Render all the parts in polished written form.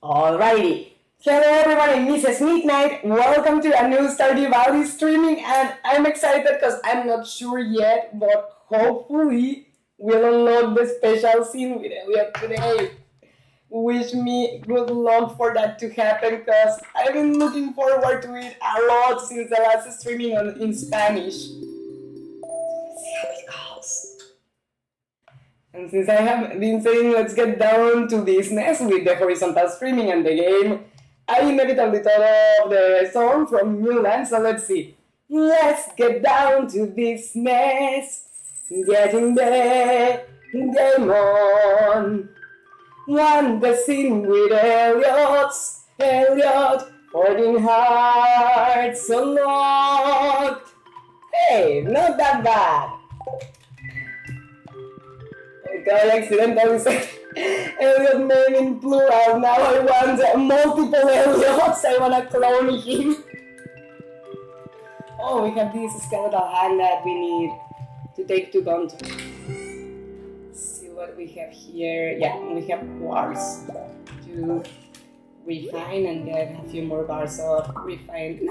Alrighty. Hello everyone, I'm Mrs. Midnight. Welcome to a new Stardew Valley streaming, and I'm excited because I'm not sure yet, but hopefully we'll unlock the special scene with Elliot today. Wish me good luck for that to happen because I've been looking forward to it a lot since the last streaming in Spanish. Let's see how it goes. And since I have been saying let's get down to business with the horizontal streaming and the game, I inevitably thought of the song from Mulan, so let's see. Let's get down to business, getting the game on. One the scene with Elliot, 14 hearts unlocked. Hey, not that bad. I accidentally said Elliot name in plural. Now I want multiple Elliots. I want to clone him. Oh, we have this skeletal hand that we need to take to Gonto. Let's see what we have here. Yeah, we have quartz to refine and get a few more bars of refined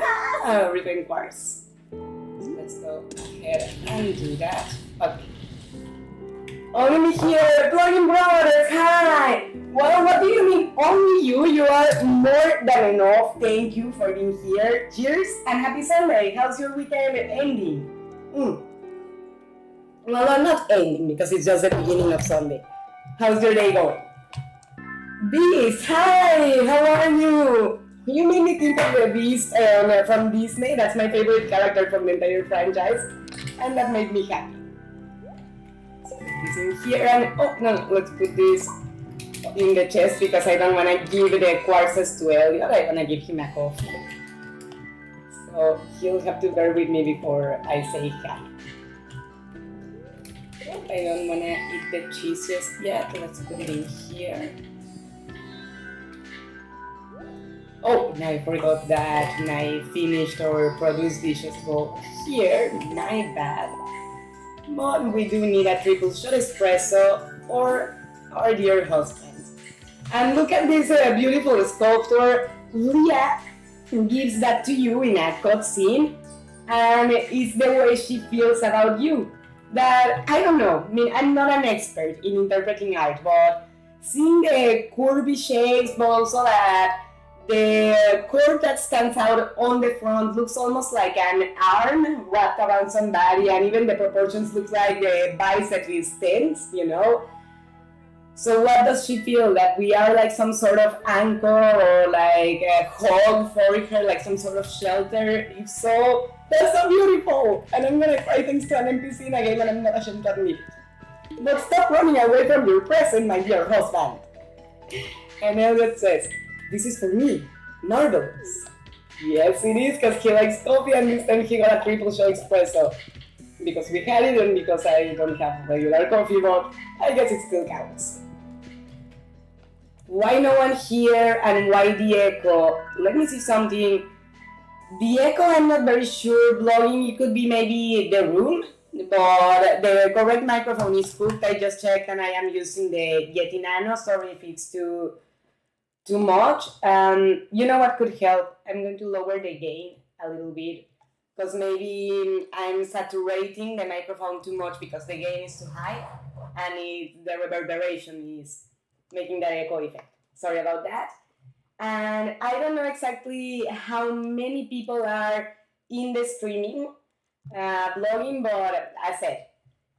quartz. So let's go ahead and do that. Okay. Only me here, Plugin Brothers, hi! Well, what do you mean, only you? You are more than enough. Thank you for being here. Cheers and happy Sunday. How's your weekend ending? Well, I'm not ending because it's just the beginning of Sunday. How's your day going? Beast, hi! How are you? You made me think of the Beast from Disney. That's my favorite character from the entire franchise. And that made me happy. This in here and let's put this in the chest because I don't want to give the quartzes to Elliot. I want to give him a coffee. So he'll have to bear with me before I say hi. I don't want to eat the cheese just yet. Let's put it in here. Oh, now I forgot that my finished or produced dishes go here. My bad. But we do need a triple shot espresso for our dear husband. And look at this beautiful sculpture. Leah gives that to you in a cutscene, and it's the way she feels about you. That, I don't know, I mean, I'm not an expert in interpreting art, but seeing the curvy shapes, but also that the curve that stands out on the front looks almost like an arm wrapped around somebody, and even the proportions look like the bicep is tense, you know? So what does she feel? That we are like some sort of anchor or like a hug for her, like some sort of shelter? If so, that's so beautiful! And I'm gonna cry thanks to an NPC in a game and I'm not ashamed to admit it. But stop running away from your present, my dear husband. And Elliot says, this is for me, Marvelous. Yes, it is, because he likes coffee and this time he got a triple shot espresso. Because we had it and because I don't have regular coffee, but I guess it still counts. Why no one here and why the echo? Let me see something. The echo, I'm not very sure. Blogging, it could be maybe the room, but the correct microphone is hooked. I just checked and I am using the Yeti Nano. Sorry if it's too much. You know what could help? I'm going to lower the gain a little bit because maybe I'm saturating the microphone too much because the gain is too high and the reverberation is making that echo effect. Sorry about that. And I don't know exactly how many people are in the streaming blogging, but as I said,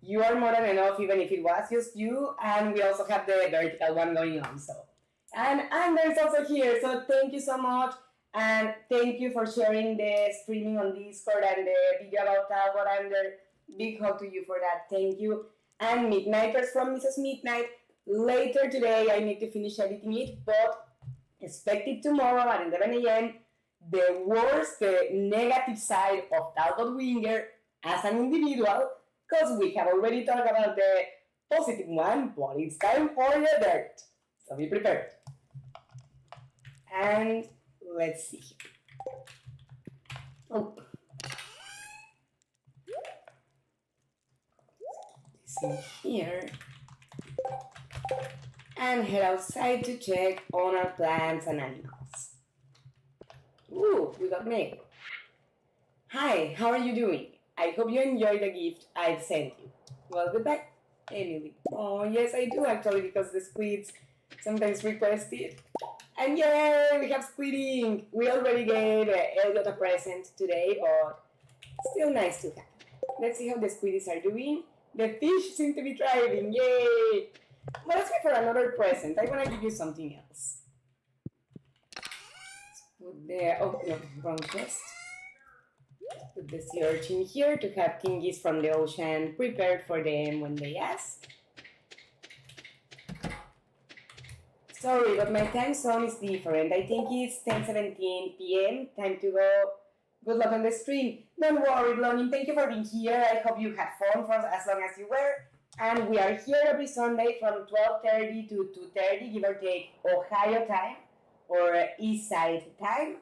you are more than enough even if it was just you, and we also have the vertical one going on. So. And Ander is also here, so thank you so much, and thank you for sharing the streaming on Discord and the video about Talbot, Ander. Big hug to you for that, thank you. And Midnighters from Mrs. Midnight. Later today, I need to finish editing it, but expect it tomorrow at 11 a.m. The worst, the negative side of Talbot Winger as an individual, because we have already talked about the positive one, but it's time for the dirt. So be prepared. And let's see. Oh. This in here. and head outside to check on our plants and animals. Ooh, we got mail. Hi, how are you doing? I hope you enjoyed the gift I've sent you. Well, goodbye, Emily. Oh, yes, I do actually, because the squids sometimes request it. And yay, we have squidding. We already gave Elliot a present today, but still nice to have. Let's see how the squiddies are doing. The fish seem to be thriving, yay! But ask me for another present. I want to give you something else. Put the, oh no, wrong chest. Put the sea urchin here to have thingies from the ocean prepared for them when they ask. Sorry, but my time zone is different. I think it's 10:17 p.m. Time to go. Good luck on the stream. Don't worry, Blondie. Thank you for being here. I hope you had fun for as long as you were. And we are here every Sunday from 12:30 to 2:30, give or take, Ohio time or East Side time.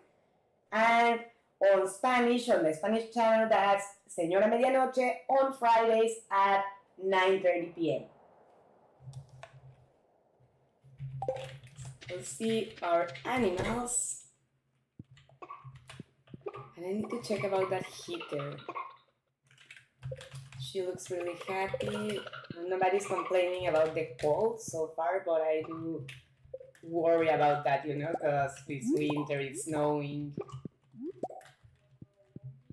And on Spanish, on the Spanish channel, that's Señora Medianoche on Fridays at 9:30 p.m. We'll see our animals. And I need to check about that heater. She looks really happy. Nobody's complaining about the cold so far, but I do worry about that, you know, because it's winter, it's snowing.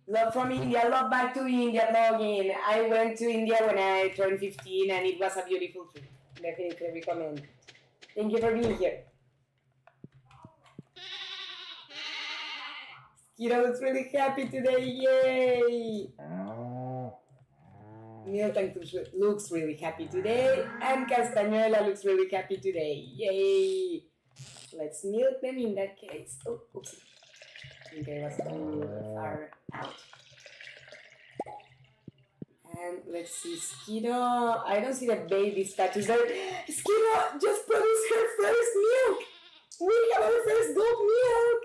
Love from India, love back to India, login. I went to India when I turned 15 and it was a beautiful trip. Definitely recommend it. Thank you for being here. Kira looks really happy today, yay! Milton looks really happy today, and Castañuela looks really happy today, yay! Let's milk them in that case. Oh, oops. I think I was too far out. And let's see, Skiddo. I don't see the baby status there. Skiddo just produced her first milk! We have our first goat milk!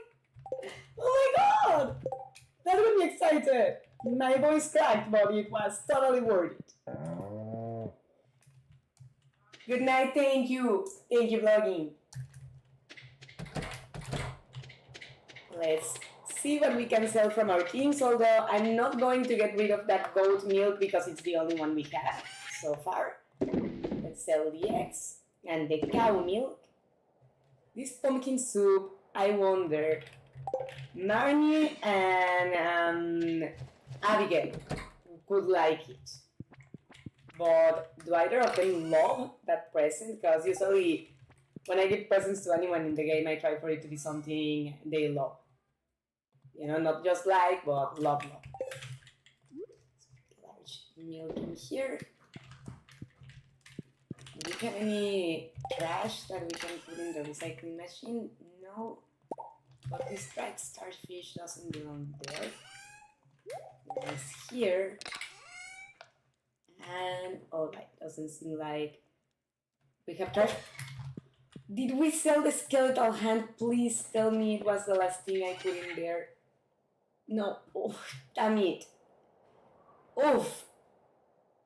Oh my god! That got me excited. My voice cracked, but it was totally worth it. Good night, thank you. Thank you, vlogging. Let's see what we can sell from our teams, although I'm not going to get rid of that goat milk because it's the only one we have so far. Let's sell the eggs and the cow milk. This pumpkin soup, I wonder, Marnie and Abigail could like it. But do either of them love that present? Because usually when I give presents to anyone in the game, I try for it to be something they love. You know, not just like, but love. Large milk in here. Do we have any trash that we can put in the recycling machine? No. But this bright starfish doesn't belong there. It's here. And alright, doesn't seem like we have trash. Did we sell the skeletal hand? Please tell me it was the last thing I put in there. No. Oh, damn it. Oof.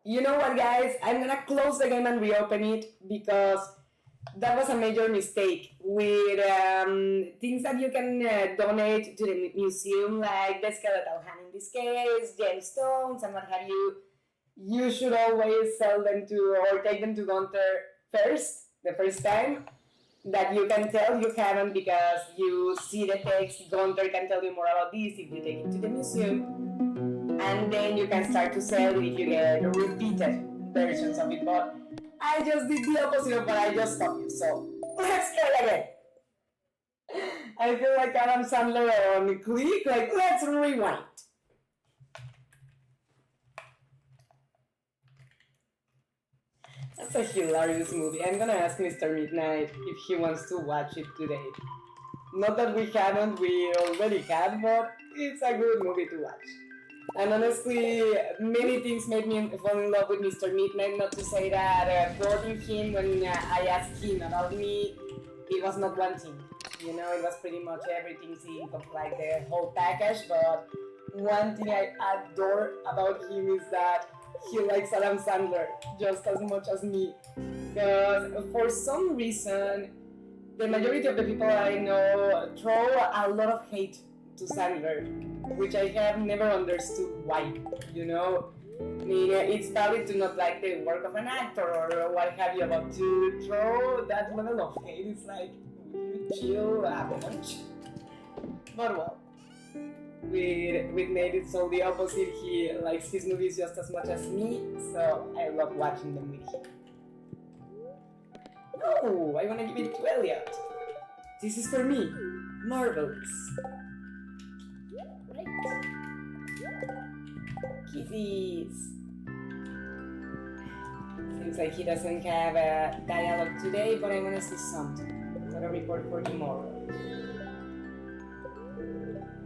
You know what, guys? I'm gonna close the game and reopen it because that was a major mistake with things that you can donate to the museum, like the skeletal hand in this case, gemstones, and what have you. You should always sell them to or take them to Gunther first, the first time. That you can tell you haven't because you see the text. Gunther can tell you more about this if you take it to the museum. And then you can start to sell if you get repeated versions of it. But I just did the opposite of what I just stopped you. So let's try it again. I feel like Adam Sandler on Click. Like, let's rewind. That's a hilarious movie. I'm gonna ask Mr. Midnight if he wants to watch it today. Not that we haven't, we already had, but it's a good movie to watch. And honestly, many things made me fall in love with Mr. Midnight. Not to say that quoting him when I asked him about me, it was not one thing. You know, it was pretty much everything seemed like the whole package. But one thing I adore about him is that he likes Adam Sandler just as much as me. Because for some reason, the majority of the people I know throw a lot of hate to Sandler, which I have never understood why, you know? I mean, it's valid to not like the work of an actor or what have you, but to throw that level of hate is like, would you chill a bunch? But well, with Nate it's all the opposite. He likes his movies just as much as me, so I love watching them with him. No, I want to give it to Elliot. This is for me. Marvelous. Right. Kisses. Seems like he doesn't have a dialogue today, but I want to see something. Got a report for tomorrow.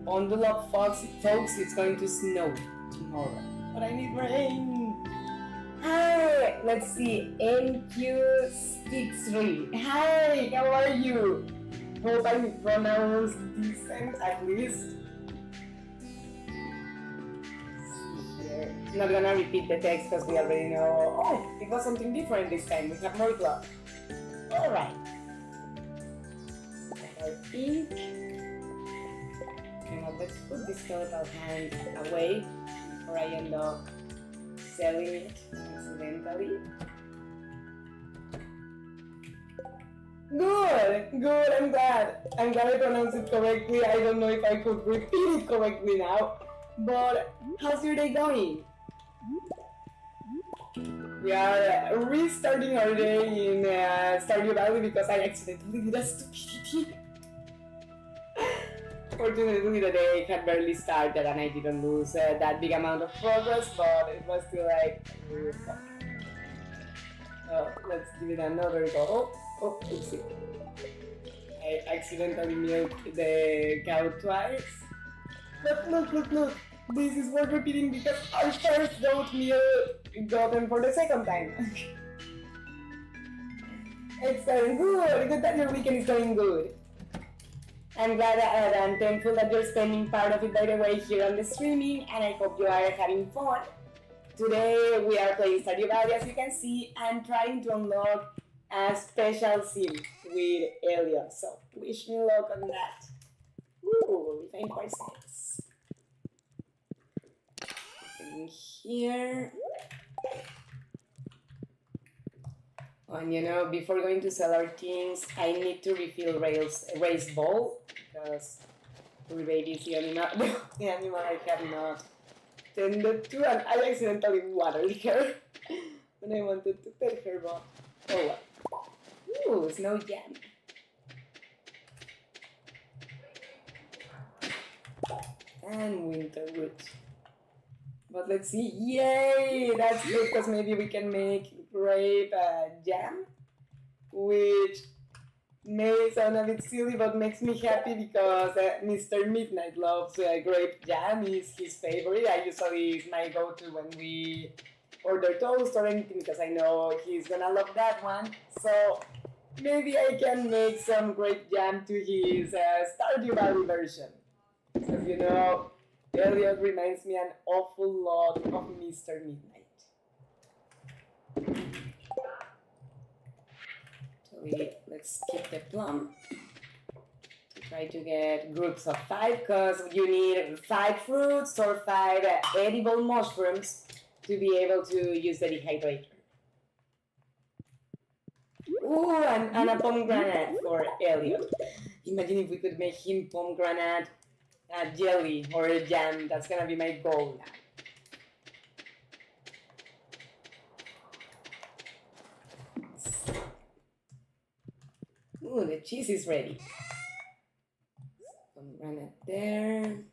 On the log, folks, it's going to snow tomorrow. But I need rain. Hi, let's see. NQ63. Hi, how are you? Hope I pronounced decent at least. Not gonna repeat the text because we already know. Oh, it was something different this time. We have more gloves. Alright. Our ink. And now let's put this skeletal hand away before I end up selling it accidentally. Good, I'm glad I pronounced it correctly. I don't know if I could repeat it correctly now, but how's your day going? We are restarting our day in Stardew Valley because I accidentally did a stupidity. Fortunately, the day had barely started and I didn't lose that big amount of progress, but it was still like, oh, fuck. So let's give it another go. Oh, oopsie. I accidentally milked the cow twice. But look. This is worth repeating because our first goat meal got them for the second time. Excellent, good that your weekend is going good. I'm glad and thankful that you're spending part of it, by the way, here on the streaming, and I hope you are having fun. Today we are playing Stardew Valley, as you can see, and trying to unlock a special sim with ELLIOT, so wish me luck on that. Ooh, refined parsnips. In here. And you know, before going to sell our things, I need to refill Ray's bowl because poor baby is the animal I have not tended to, and I accidentally watered her when I wanted to pet her, but oh well. Ooh, snow jam. And winter wood. But let's see, yay! That's good because maybe we can make grape jam, which may sound a bit silly but makes me happy because Mr. Midnight loves grape jam, is his favorite. I usually is my go-to when we order toast or anything because I know he's gonna love that one. So maybe I can make some grape jam to his Stardew Valley version. Because you know, ELLIOT reminds me an awful lot of Mr. Midnight. So let's skip the plum to try to get groups of 5 because you need 5 fruits or 5 edible mushrooms to be able to use the dehydrator. Ooh, and a pomegranate for ELLIOT. Imagine if we could make him pomegranate jelly or a jam. That's gonna be my goal now. Ooh, the cheese is ready. Run it there.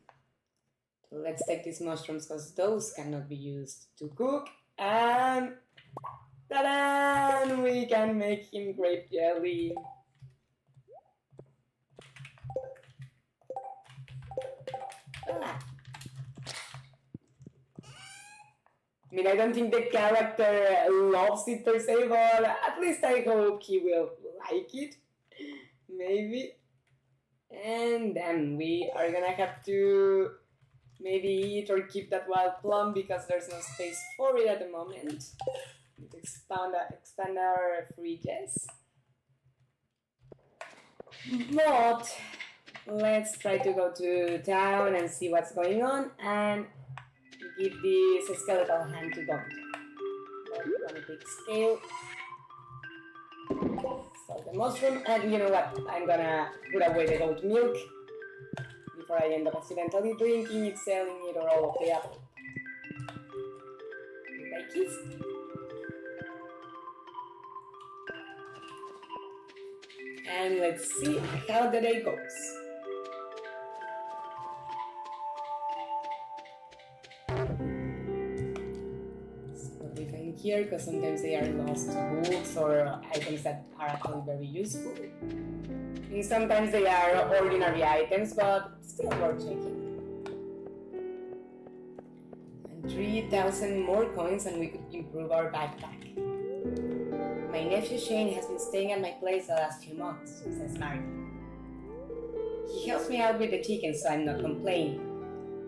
So let's take these mushrooms because those cannot be used to cook. And ta-da! We can make him grape jelly. I mean, I don't think the character loves it per se, but at least I hope he will like it. Maybe. And then we are gonna have to maybe eat or keep that wild plum because there's no space for it at the moment. Let's expand our fridges. But let's try to go to town and see what's going on and give this skeletal hand to Gunter. On a big scale. So the mushroom, and you know what? I'm gonna put away the goat milk before I end up accidentally drinking it, selling it, or all of the apple. My kiss. And let's see how the day goes. Here, because sometimes they are lost books or items that are actually very useful. And sometimes they are ordinary items, but still worth checking. And 3,000 more coins and we could improve our backpack. My nephew Shane has been staying at my place the last few months, says Mary. He helps me out with the chickens, so I'm not complaining.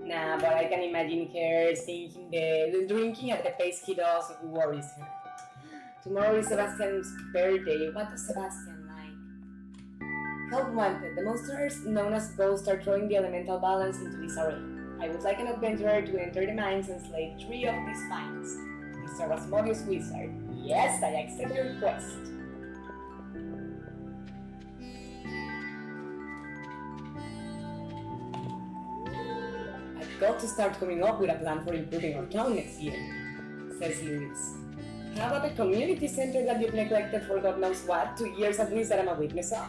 Nah, but I can imagine her seeing the drinking at the pace he does worries her. Tomorrow is Sebastian's birthday. What does Sebastian like? Help wanted. The monsters known as ghosts are throwing the elemental balance into disarray. I would like an adventurer to enter the mines and slay 3 of these finds. Mr. Rasmodius Wizard. Yes, I accept your request. Got to start coming up with a plan for improving our town next year, says Lewis. How about the community center that you've neglected for God knows what, 2 years at least that I'm a witness of?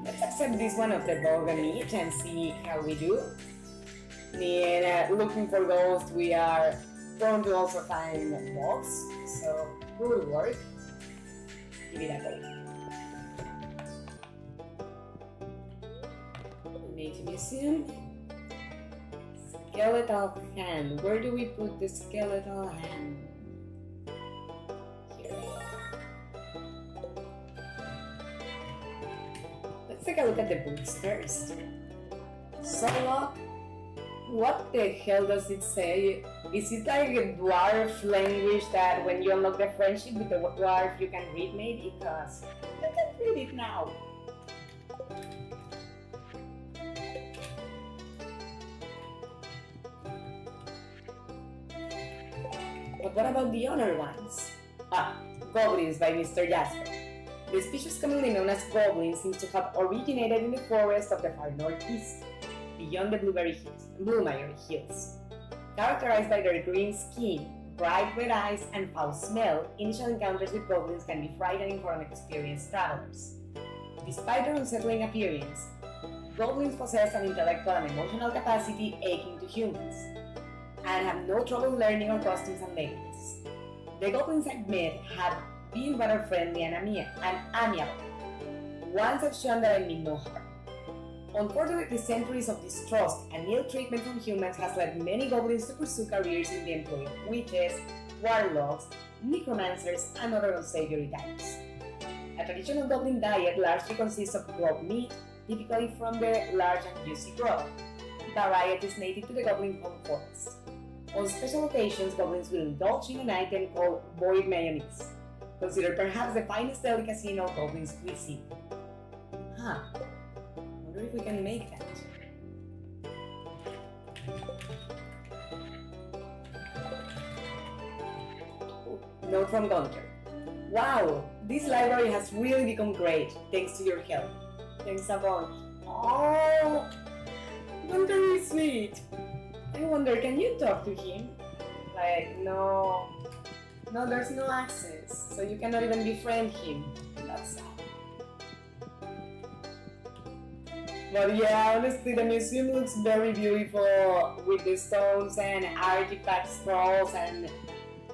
Let's accept this one of the bug and meat and see how we do. Looking for ghosts, we are prone to also find bugs, so good work. Give it a go. Nature Museum. Skeletal hand. Where do we put the skeletal hand? Here. Let's take a look at the books first. Solo. What the hell does it say? Is it like a dwarf language that when you unlock the friendship with the dwarf you can read maybe? Because I can't read it now. But what about the other ones? Goblins by Mr. Jasper. The species commonly known as goblins seems to have originated in the forest of the far northeast, beyond the Blueberry Hills. Characterized by their green skin, bright red eyes, and foul smell, initial encounters with goblins can be frightening for inexperienced travelers. Despite their unsettling appearance, goblins possess an intellectual and emotional capacity akin to humans, and have no trouble learning our costumes and languages. The goblins I've met have been rather friendly and amiable. Once I've shown that I mean no harm. Unfortunately, centuries of distrust and ill treatment from humans has led many goblins to pursue careers in the employ of witches, warlocks, necromancers, and other unsavory types. A traditional goblin diet largely consists of grub meat, typically from the large and juicy grub. Varieties native to the goblin home forest. On special occasions, goblins will indulge in an item called boiled mayonnaise, considered perhaps the finest delicacy in all goblins' cuisine. Wonder if we can make that. Note from Gunter. Wow, this library has really become great, thanks to your help. Thanks a bunch. Oh, Gunter is sweet. I wonder, can you talk to him? Like, no, there's no access, so you cannot even befriend him. That's sad. But yeah, honestly, the museum looks very beautiful with the stones and artifact scrolls and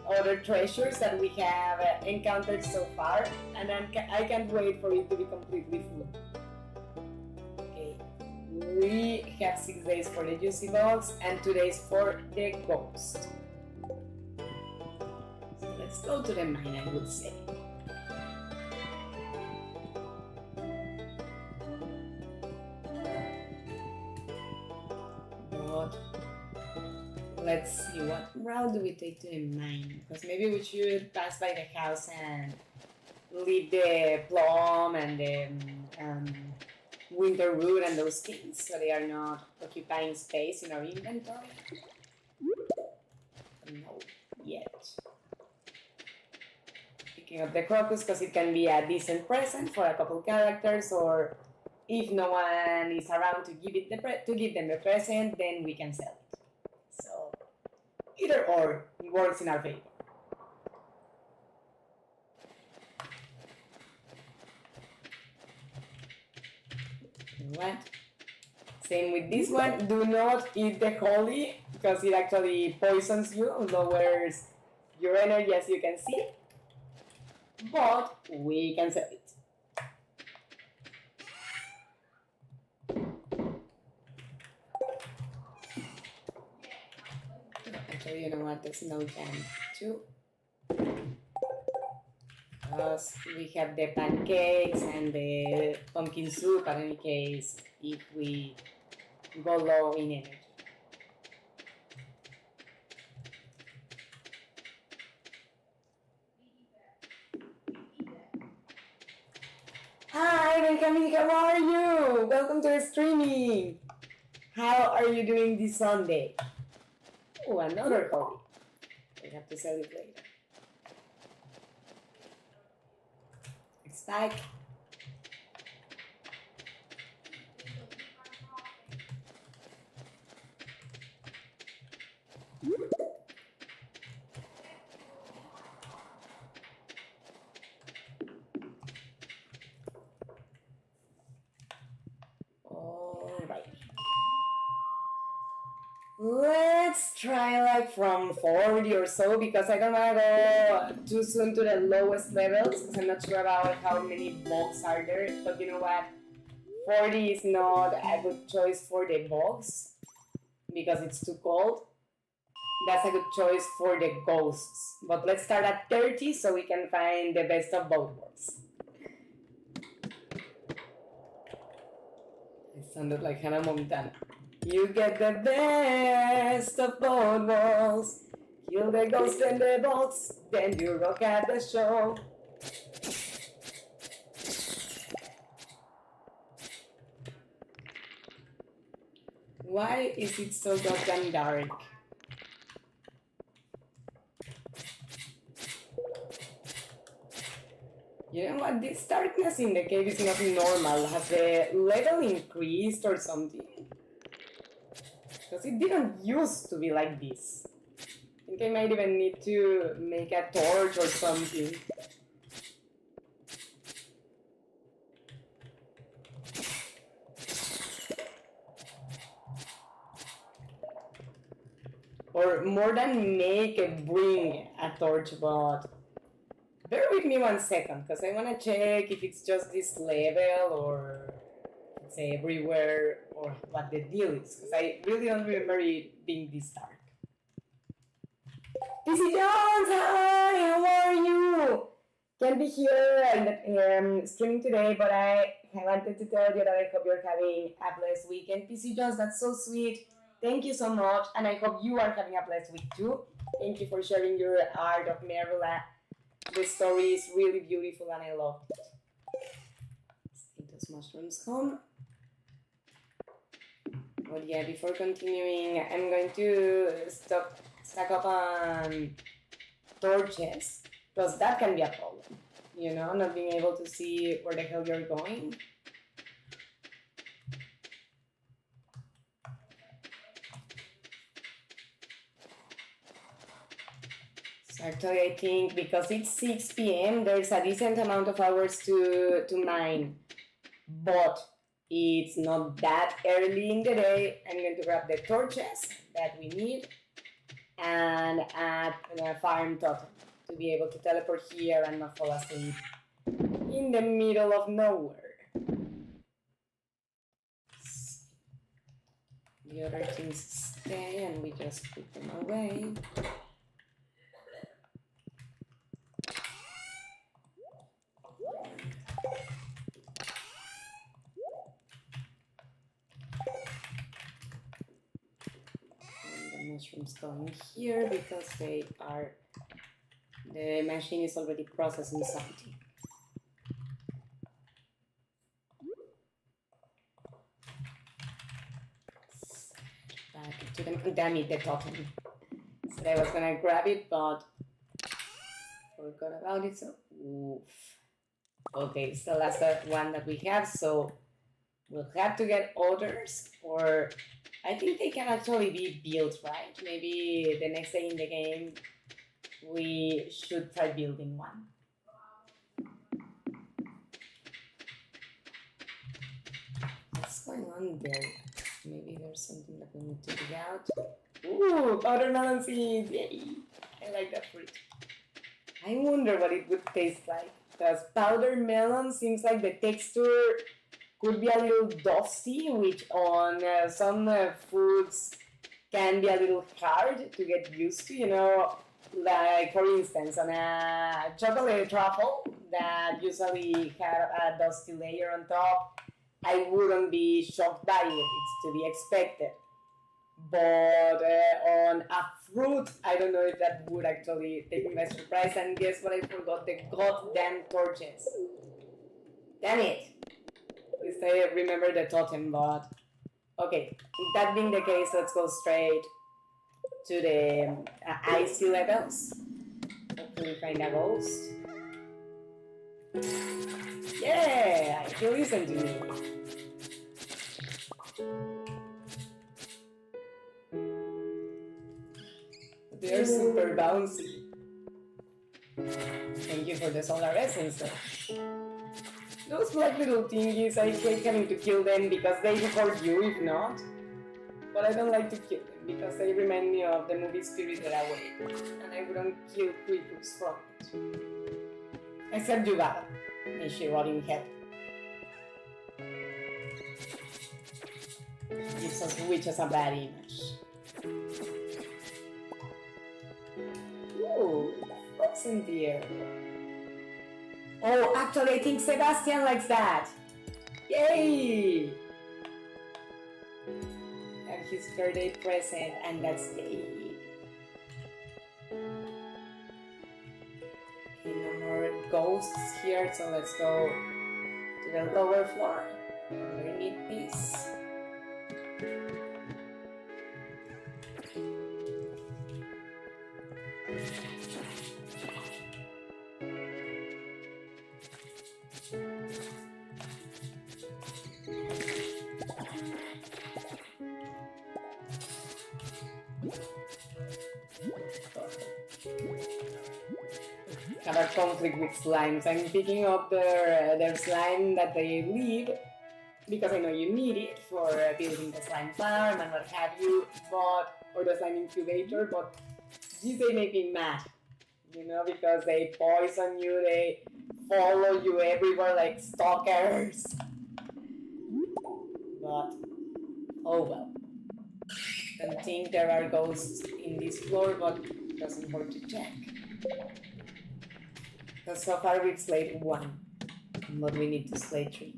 other treasures that we have encountered so far, and I can't wait for it to be completely full. Okay, we have 6 days for the juicy box and 2 days for the ghost. So let's go to the mine, I would say. Let's see, what route do we take to the mine? Because maybe we should pass by the house and leave the plum and the winter root and those things so they are not occupying space in our inventory. No, yet. Picking up the crocus because it can be a decent present for a couple characters, or if no one is around to give them the present, then we can sell it. So either or works in our favor. What? Same with this one. Do not eat the holly because it actually poisons you, lowers your energy, as you can see. But we can sell it. Actually, you know what? There's no jam too. Because we have the pancakes and the pumpkin soup, but in any case, if we go low in energy. Hi, Benjamin, how are you? Welcome to the streaming. How are you doing this Sunday? Oh, another hobby. We have to sell it later. It's back. Alright. Let's try like from 40 or so, because I don't want to go too soon to the lowest levels because I'm not sure about how many bugs are there. But you know what? 40 is not a good choice for the bugs because it's too cold. That's a good choice for the ghosts. But let's start at 30 so we can find the best of both worlds. It sounded like Hannah Montana. You get the best of both worlds. Kill the ghost and the box, then you rock at the show. Why is it so goddamn dark? You know what? This darkness in the cave is not normal. Has the level increased or something? Because it didn't used to be like this. I think I might even need to make a torch or something. Or more than make, bring a torch, but bear with me 1 second, because I want to check if it's just this level or it's everywhere or what the deal is, because I really don't remember it being this dark. PC Jones, hi, how are you? Can't be here and streaming today, but I wanted to tell you that I hope you're having a blessed weekend. PC Jones, that's so sweet. Thank you so much, and I hope you are having a blessed week too. Thank you for sharing your art of Merula. The story is really beautiful and I love it. Let's take those mushrooms home. But yeah, before continuing, I'm going to stack up on torches, because that can be a problem. You know, not being able to see where the hell you're going. So actually, I think because it's 6 p.m., there's a decent amount of hours to mine. But it's not that early in the day. I'm going to grab the torches that we need and add a farm totem to be able to teleport here and not fall asleep in the middle of nowhere. The other things stay and we just put them away. mushrooms going here because the machine is already processing something. Back to them. Damn it, the totem. Said I was gonna grab it, but forgot about it, so oof. Okay, it's the last one that we have, so we'll have to get others, or I think they can actually be built, right? Maybe the next day in the game we should try building one. What's going on there? Maybe there's something that we need to dig out. Ooh, watermelon seeds! Yay! I like that fruit. I wonder what it would taste like, because powdered melon seems like the texture could be a little dusty, which on some foods can be a little hard to get used to, you know, like for instance on a chocolate truffle that usually have a dusty layer on top, I wouldn't be shocked by it, it's to be expected. But on a fruit, I don't know if that would actually take me by surprise. And guess what? I forgot the goddamn torches. Damn it! At least I remember the totem, but okay. That being the case, let's go straight to the icy levels. Hopefully, find a ghost. Yeah, he listened to me. They're super bouncy. Thank you for the solar essence though. Those black little thingies, I hate having to kill them because they hurt you if not. But I don't like to kill them because they remind me of the movie Spirited Away. And I wouldn't kill creatures from it. Except Yuval. May she rot in hell. Gives us witches a bad image. Ooh, frozen deer. Oh, actually, I think Sebastian likes that. Yay! And his birthday present, and that's it. Okay, no more ghosts here, so let's go to the lower floor. Underneath this. Have a conflict with slimes. I'm picking up their slime that they leave because I know you need it for building the slime farm and what have you, or the slime incubator, but these they make me mad, you know, because they poison you, they follow you everywhere like stalkers. But, oh well. Don't think there are ghosts in this floor, but doesn't hurt to check. Because so far we've slayed 1, but we need to slay 3.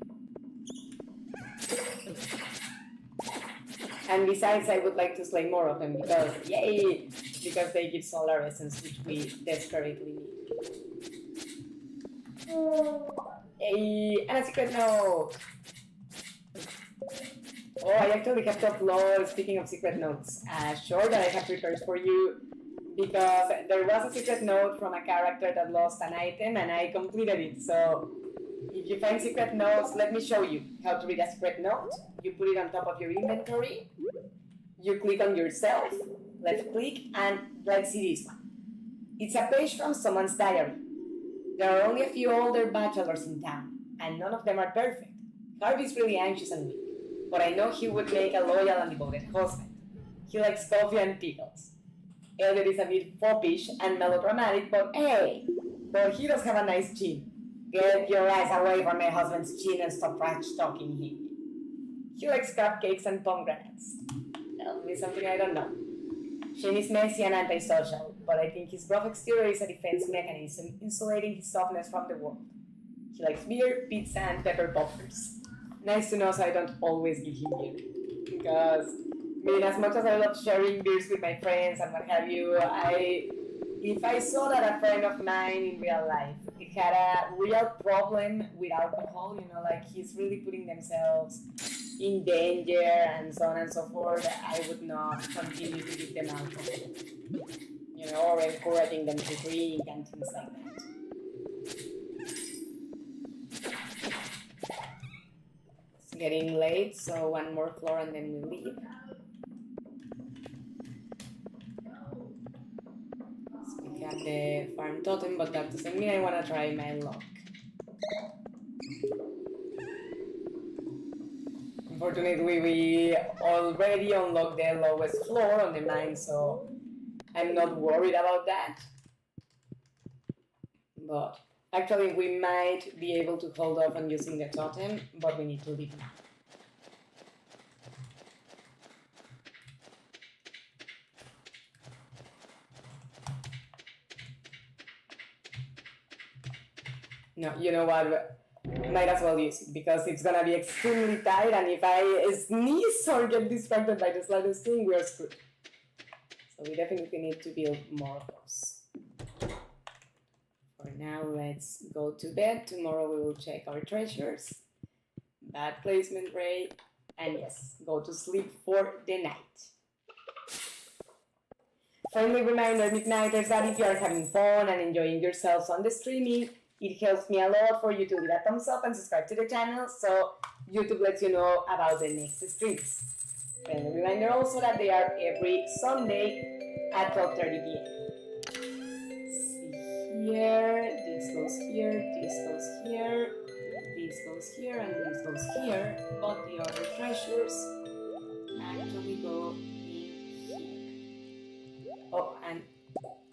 And besides, I would like to slay more of them because, yay! Because they give solar essence, which we desperately need. Yay! And a secret note! Oh, I actually have to upload, speaking of secret notes, a short that I have prepared for you because there was a secret note from a character that lost an item and I completed it. So if you find secret notes, let me show you how to read a secret note. You put it on top of your inventory, you click on yourself, left click, and let's see this one. It's a page from someone's diary. There are only a few older bachelors in town, and none of them are perfect. Harvey's really anxious and weak, but I know he would make a loyal and devoted husband. He likes coffee and pickles. Elliot is a bit foppish and melodramatic, but hey, well, he does have a nice chin. Get your eyes away from my husband's chin and stop trash-talking him. He likes cupcakes and pomegranates. Tell me something I don't know. Shane is messy and antisocial, but I think his rough exterior is a defense mechanism, insulating his softness from the world. He likes beer, pizza, and pepper poppers. Nice to know, so I don't always give him beer. Because mean, as much as I love sharing beers with my friends and what have you, if I saw that a friend of mine in real life had a real problem with alcohol, like he's really putting themselves in danger and so on and so forth, I would not continue to give them alcohol, or encouraging them to drink and things like that. It's getting late, so one more floor and then we leave. So we have the farm totem, but that doesn't mean I want to try my luck. Unfortunately, we already unlocked the lowest floor on the mine, so I'm not worried about that. But actually, we might be able to hold off on using the totem, but we need to leave now. No, you know what? Might as well use it because it's gonna be extremely tight, and if I sneeze or get distracted by the slightest thing, we are screwed. So we definitely need to build more of those. For now, let's go to bed. Tomorrow we will check our treasures. Bad placement, Ray. And yes, go to sleep for the night. Friendly reminder, Midnighters, that if you are having fun and enjoying yourselves on the streaming, it helps me a lot for you to leave a thumbs up and subscribe to the channel so YouTube lets you know about the next streams. Friendly reminder also that they are every Sunday at 12:30 p.m. See here, this goes here, this goes here, this goes here, and this goes here, but the other treasures actually go in here. Oh, and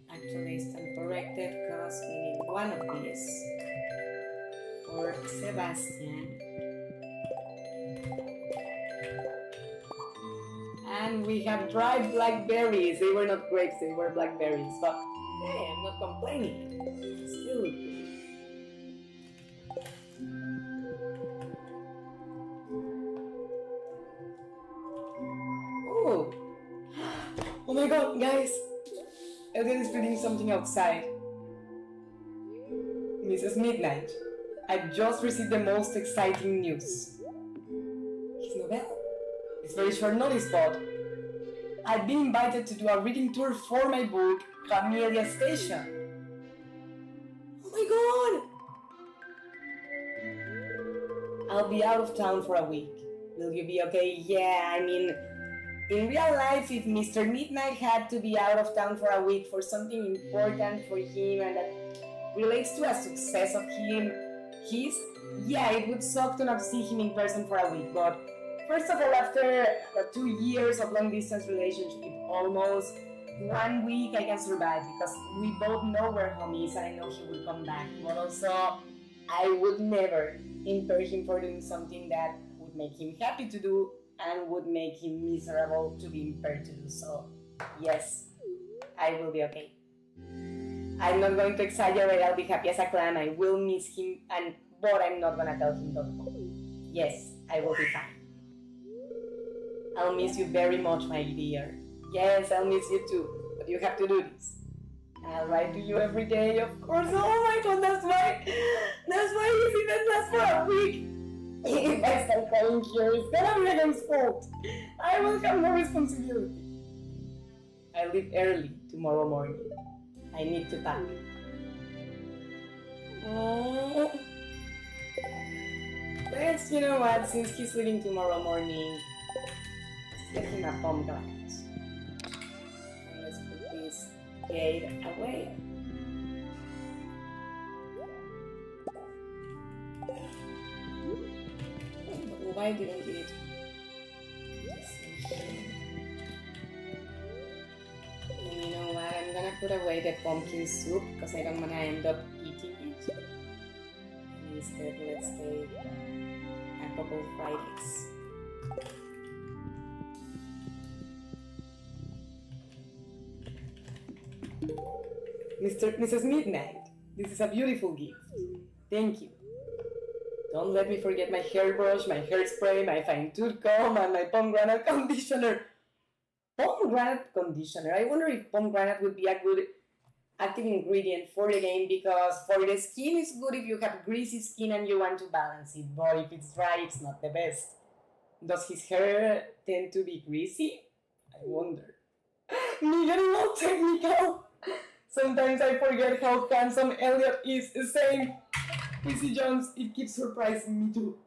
actually stand corrected because we need one of these for Sebastian. And we have dried blackberries. They were not grapes, they were blackberries, but hey, I'm not complaining. Still good. Oh! Oh my god, guys! Elliot is reading something outside. Mrs. Midnight, I've just received the most exciting news. His novel? It's very short notice, but I've been invited to do a reading tour for my book, Camellia Station. Oh my god! I'll be out of town for a week. Will you be okay? Yeah, I mean, in real life, if Mr. Midnight had to be out of town for a week for something important for him and that relates to a success of yeah, it would suck to not see him in person for a week, but first of all, after 2 years of long-distance relationship, almost 1 week I can survive because we both know where home is and I know he will come back. But also, I would never impair him for doing something that would make him happy to do and would make him miserable to be impaired to do. So, yes, I will be okay. I'm not going to exaggerate, I'll be happy as a clam, I will miss him, but I'm not gonna tell him don't go. Yes, I will be fine. I'll miss you very much, my dear. Yes, I'll miss you too, but you have to do this. I'll write to you every day, of course. Oh my god, that's why his event lasts for a week. If I start crying here, it's gonna be Megan's fault. I will have no responsibility. I leave early tomorrow morning. I need to pack. Oh. Let's, you know what, since he's leaving tomorrow morning, let's get him a pomegranate. And let's put this gate away. Why didn't it? And you know what? I'm gonna put away the pumpkin soup because I don't wanna end up eating it. And instead, let's take a couple fried eggs. Mrs. Midnight, this is a beautiful gift. Thank you. Don't let me forget my hairbrush, my hairspray, my fine tooth comb, and my pomegranate conditioner. Pomegranate conditioner. I wonder if pomegranate would be a good active ingredient for the game, because for the skin it's good if you have greasy skin and you want to balance it, but if it's dry it's not the best. Does his hair tend to be greasy? I wonder. Me getting all technical. Sometimes I forget how handsome Elliot is. Saying Quincy Jones, it keeps surprising me too.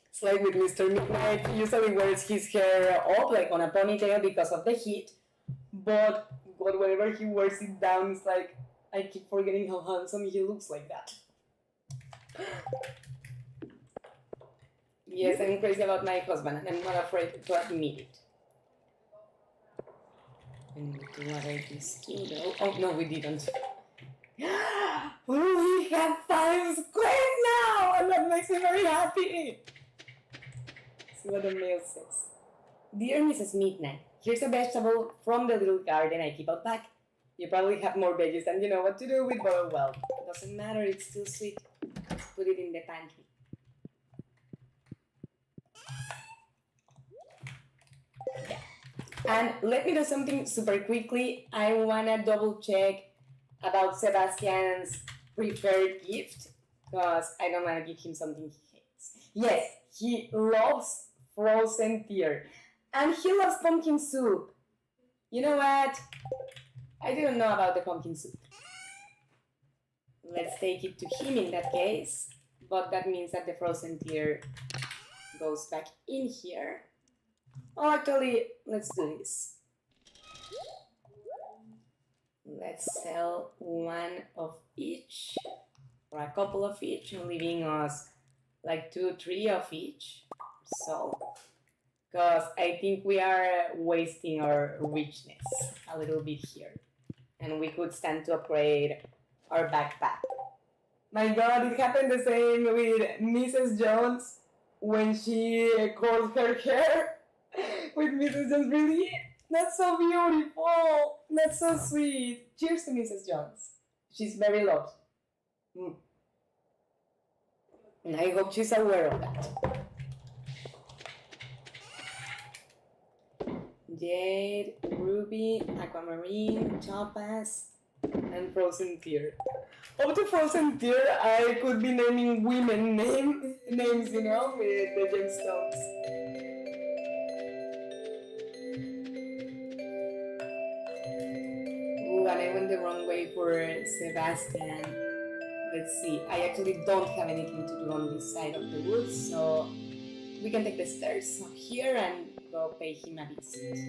It's like with Mr. Midnight, he usually wears his hair up, like on a ponytail because of the heat. But whenever he wears it down, it's like I keep forgetting how handsome he looks like that. Yes, I'm crazy about my husband and I'm not afraid to admit it. We need to add this too, though. Oh, no, we didn't. We have 5 squares now, and that makes me very happy. See what the mail says. Dear Mrs. Midnight, here's a vegetable from the little garden I keep out back. You probably have more veggies than you know what to do with, but well, it doesn't matter, it's still sweet. Let's put it in the pantry. Yeah. And let me do something super quickly. I wanna double check about Sebastian's preferred gift, because I don't wanna give him something he hates. Yes, he loves frozen tear. And he loves pumpkin soup. You know what? I didn't know about the pumpkin soup. Let's take it to him in that case. But that means that the frozen tear goes back in here. Oh, actually, let's do this. Let's sell 1 of each, or a couple of each, leaving us like 2, 3 of each. So, because I think we are wasting our richness a little bit here. And we could stand to upgrade our backpack. My God, it happened the same with Mrs. Jones when she curled her hair. With Mrs. Jones, really? That's so beautiful. That's so sweet. Cheers to Mrs. Jones. She's very loved. And I hope she's aware of that. Jade, ruby, aquamarine, topaz, and frozen tear. Up to frozen tear, I could be naming women names, you know, with the gemstones. Ooh, and I went the wrong way for Sebastian. Let's see, I actually don't have anything to do on this side of the woods, so we can take the stairs up here and go pay him a visit.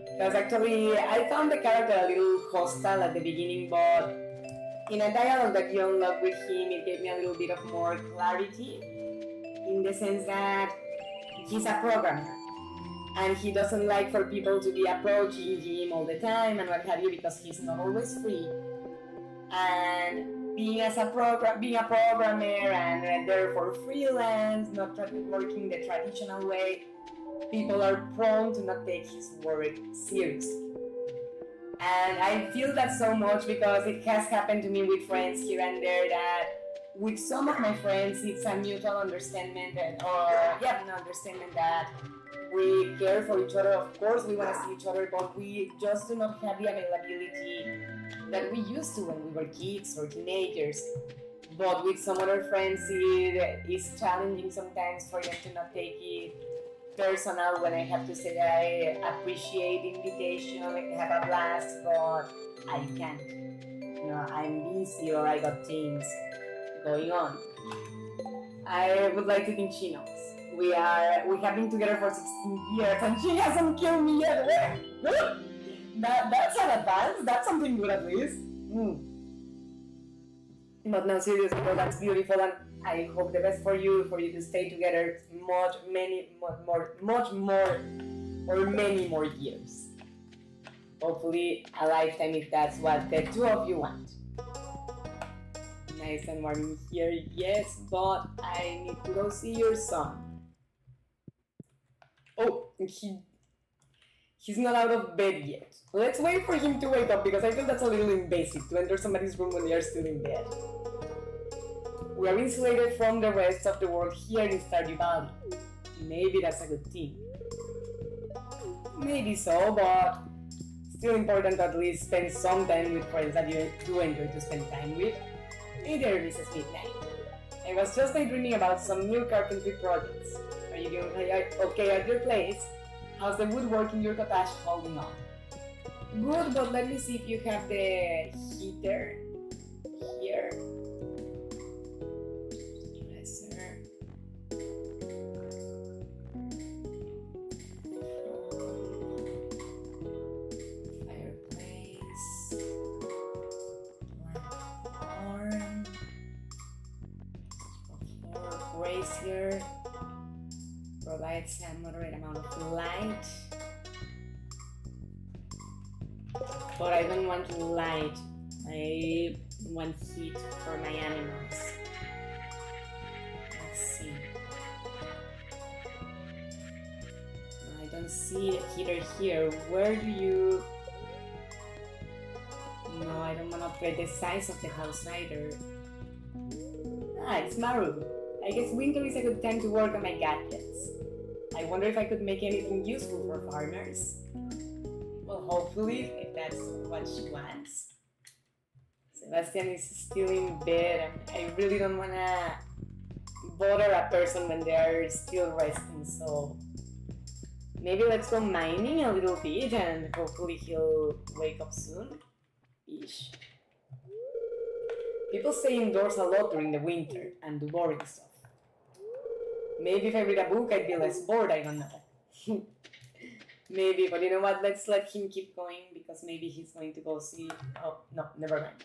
Because actually, I found the character a little hostile at the beginning, but in a dialogue that you unlock with him, it gave me a little bit of more clarity, in the sense that he's a programmer, and he doesn't like for people to be approaching him all the time and what have you, because he's not always free. And being a programmer and therefore freelance, not working the traditional way, people are prone to not take his work seriously. And I feel that so much because it has happened to me with friends here and there, that with some of my friends it's a mutual understanding that we care for each other. Of course we want to see each other, but we just do not have the availability that we used to when we were kids or teenagers. But with some other friends it is challenging sometimes for them to not take it personal when I have to say that I appreciate the invitation, I have a blast, but I can't. You know, I'm busy or I got things going on. I would like to think she knows. We have been together for 16 years and she hasn't killed me yet. Good. That's an advance. That's something good at least. But no, seriously, no, that's beautiful, and I hope the best for you to stay together many more years. Hopefully a lifetime, if that's what the two of you want. Nice and warm here, yes, but I need to go see your son. Oh, he's not out of bed yet. Let's wait for him to wake up, because I feel that's a little invasive to enter somebody's room when they are still in bed. We are insulated from the rest of the world here in Stardew Valley. Maybe that's a good thing. Maybe so, but still important to at least spend some time with friends that you do enjoy to spend time with. Either Mrs. Midnight. I was just daydreaming about some new carpentry projects. Are you doing okay at your place? How's the woodwork in your cottage holding on? Good, but let me see if you have the heater here. Dresser. Fireplace. Platform. Brazier. Provides a moderate amount of light. But I don't want light. I want heat for my animals. Let's see. No, I don't see a heater here. Where do you... No, I don't want to upgrade the size of the house either. Ah, it's Maru. I guess winter is a good time to work on my gadgets. I wonder if I could make anything useful for farmers. Well, hopefully, if that's what she wants. Sebastian is still in bed and I really don't want to bother a person when they are still resting, so maybe let's go mining a little bit and hopefully he'll wake up soon. Ish. People stay indoors a lot during the winter and do boring stuff. Maybe if I read a book I'd be less bored, I don't know. Maybe, but you know what, let's let him keep going because maybe he's going to go see... Oh, no, never mind.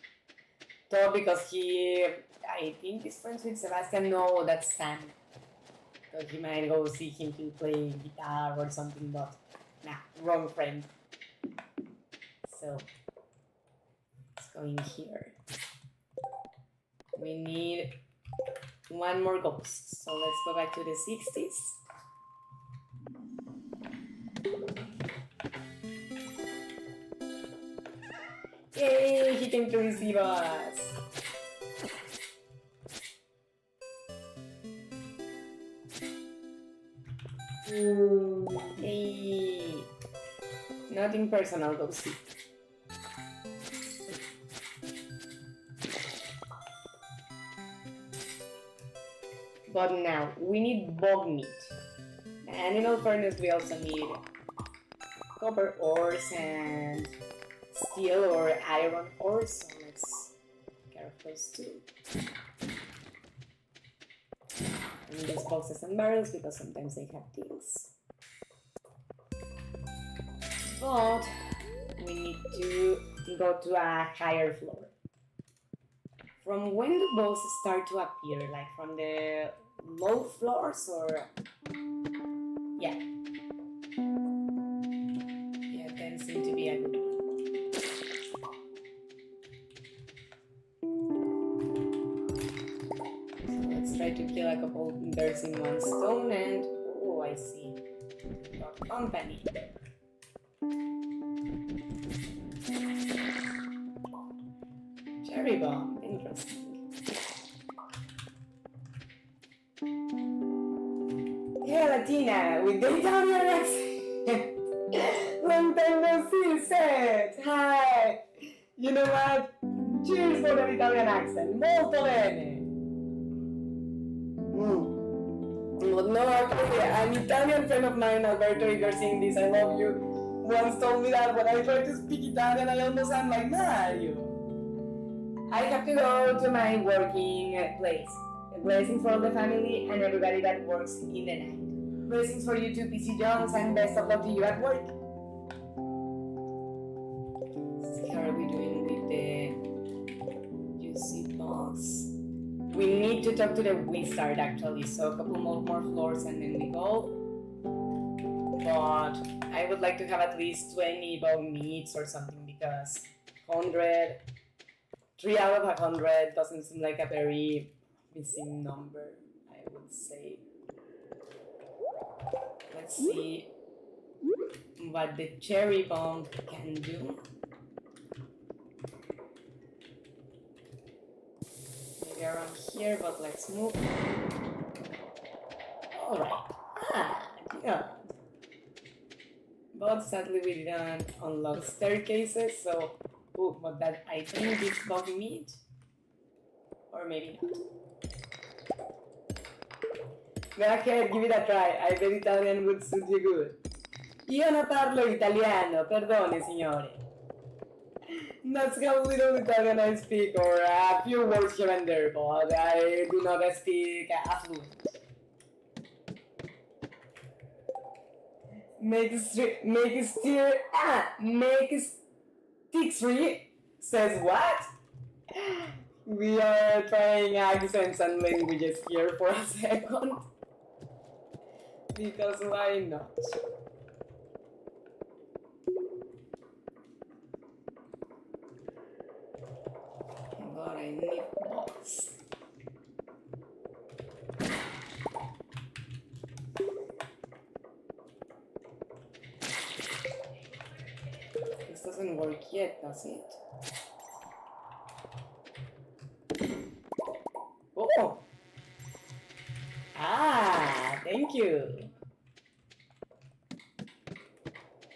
So because he... I think he's friends with Sebastian. No, that's Sam. So he might go see him to play guitar or something, but... Nah, wrong friend. So... let's go in here. We need one more ghost. So let's go back to the 60s. Yay, he came to receive us. Hey. Nothing personal, ghosty. But now, we need bog meat. And in all fairness, we also need copper ores and steel or iron ores, so let's take care of those too. And these boxes and barrels because sometimes they have things. But we need to go to a higher floor. From when do bows start to appear? Like from the low floors or... Yeah. Yeah, that seems to be a good one. So let's try to kill a couple birds in one stone and... Oh, I see. Got company. Cherry bomb. Interesting. Hey, Latina, with the Italian accent. Long time no see, Seth. Hi. You know what? Cheers for the Italian accent. Molto bene. But no, actually, an Italian friend of mine, Alberto, if you're seeing this, I love you, once told me that when I try to speak Italian, I almost sound like Mario. I have to go to my working place. Blessings for all the family and everybody that works in the night. Blessings for you too, PC Jones, and best of luck to you at work. So how are we doing with the juicy box? We need to talk to the wizard actually, so a couple more floors and then we go. But I would like to have at least 20 bog meats or something because 100... 3 out of 100 doesn't seem like a very missing number, I would say. Let's see what the cherry bomb can do. Maybe be around here, but let's move. Alright. Good. But sadly we didn't unlock staircases, so... Oh, but that I think is bugging me. Or maybe not. Go ahead, give it a try. I bet Italian would suit you good. Io non parlo italiano, perdone signore. That's how little Italian I speak, or a few words here and there, but I do not speak fluent. Make stick free says what? We are trying accents and languages here for a second. Because why not? But I need balls. This doesn't work yet, does it? Oh! Thank you.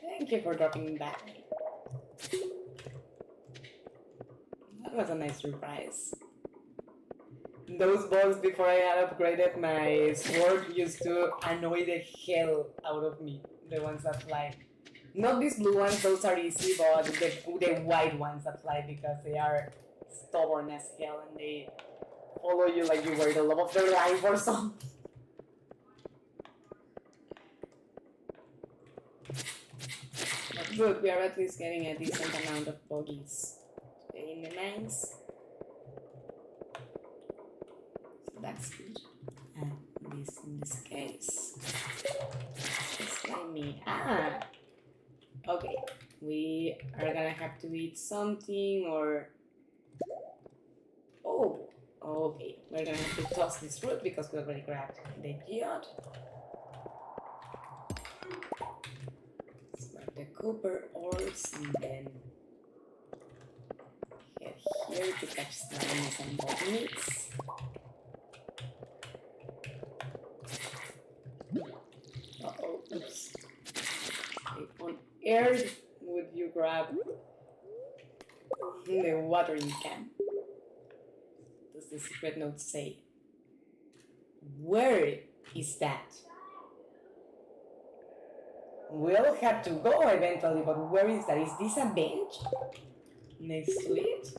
Thank you for dropping by. That was a nice surprise. Those bugs before I had upgraded my sword used to annoy the hell out of me. The ones that fly. Not these blue ones, those are easy, but the white ones that fly because they are stubborn as hell and they follow you like you were the love of their life or something. But good, we are at least getting a decent amount of buggies in the mines. So that's good. And this in this case. Just like me. Okay. We are gonna have to eat something or... Oh, okay. We're gonna have to toss this fruit because we already grabbed the ELLIOT. Let's grab the copper ores and then head here to catch slimes and bog meats. Uh-oh, oops. Okay, on earth would you grab the watering can? Does the secret note say? Where is that? We'll have to go eventually, but where is that? Is this a bench next to it?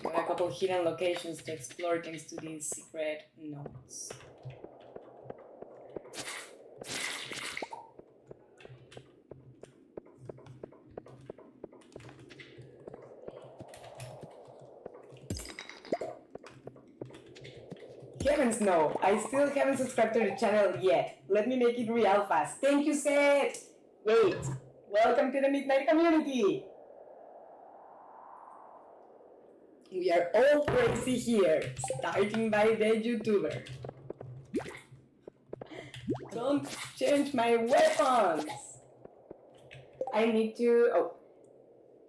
Got a couple hidden locations to explore thanks to these secret notes. Heavens no, I still haven't subscribed to the channel yet. Let me make it real fast. Thank you, Seth! Wait, welcome to the Midnight community! We are all crazy here, starting by the YouTuber. Don't change my weapons! I need to... Oh.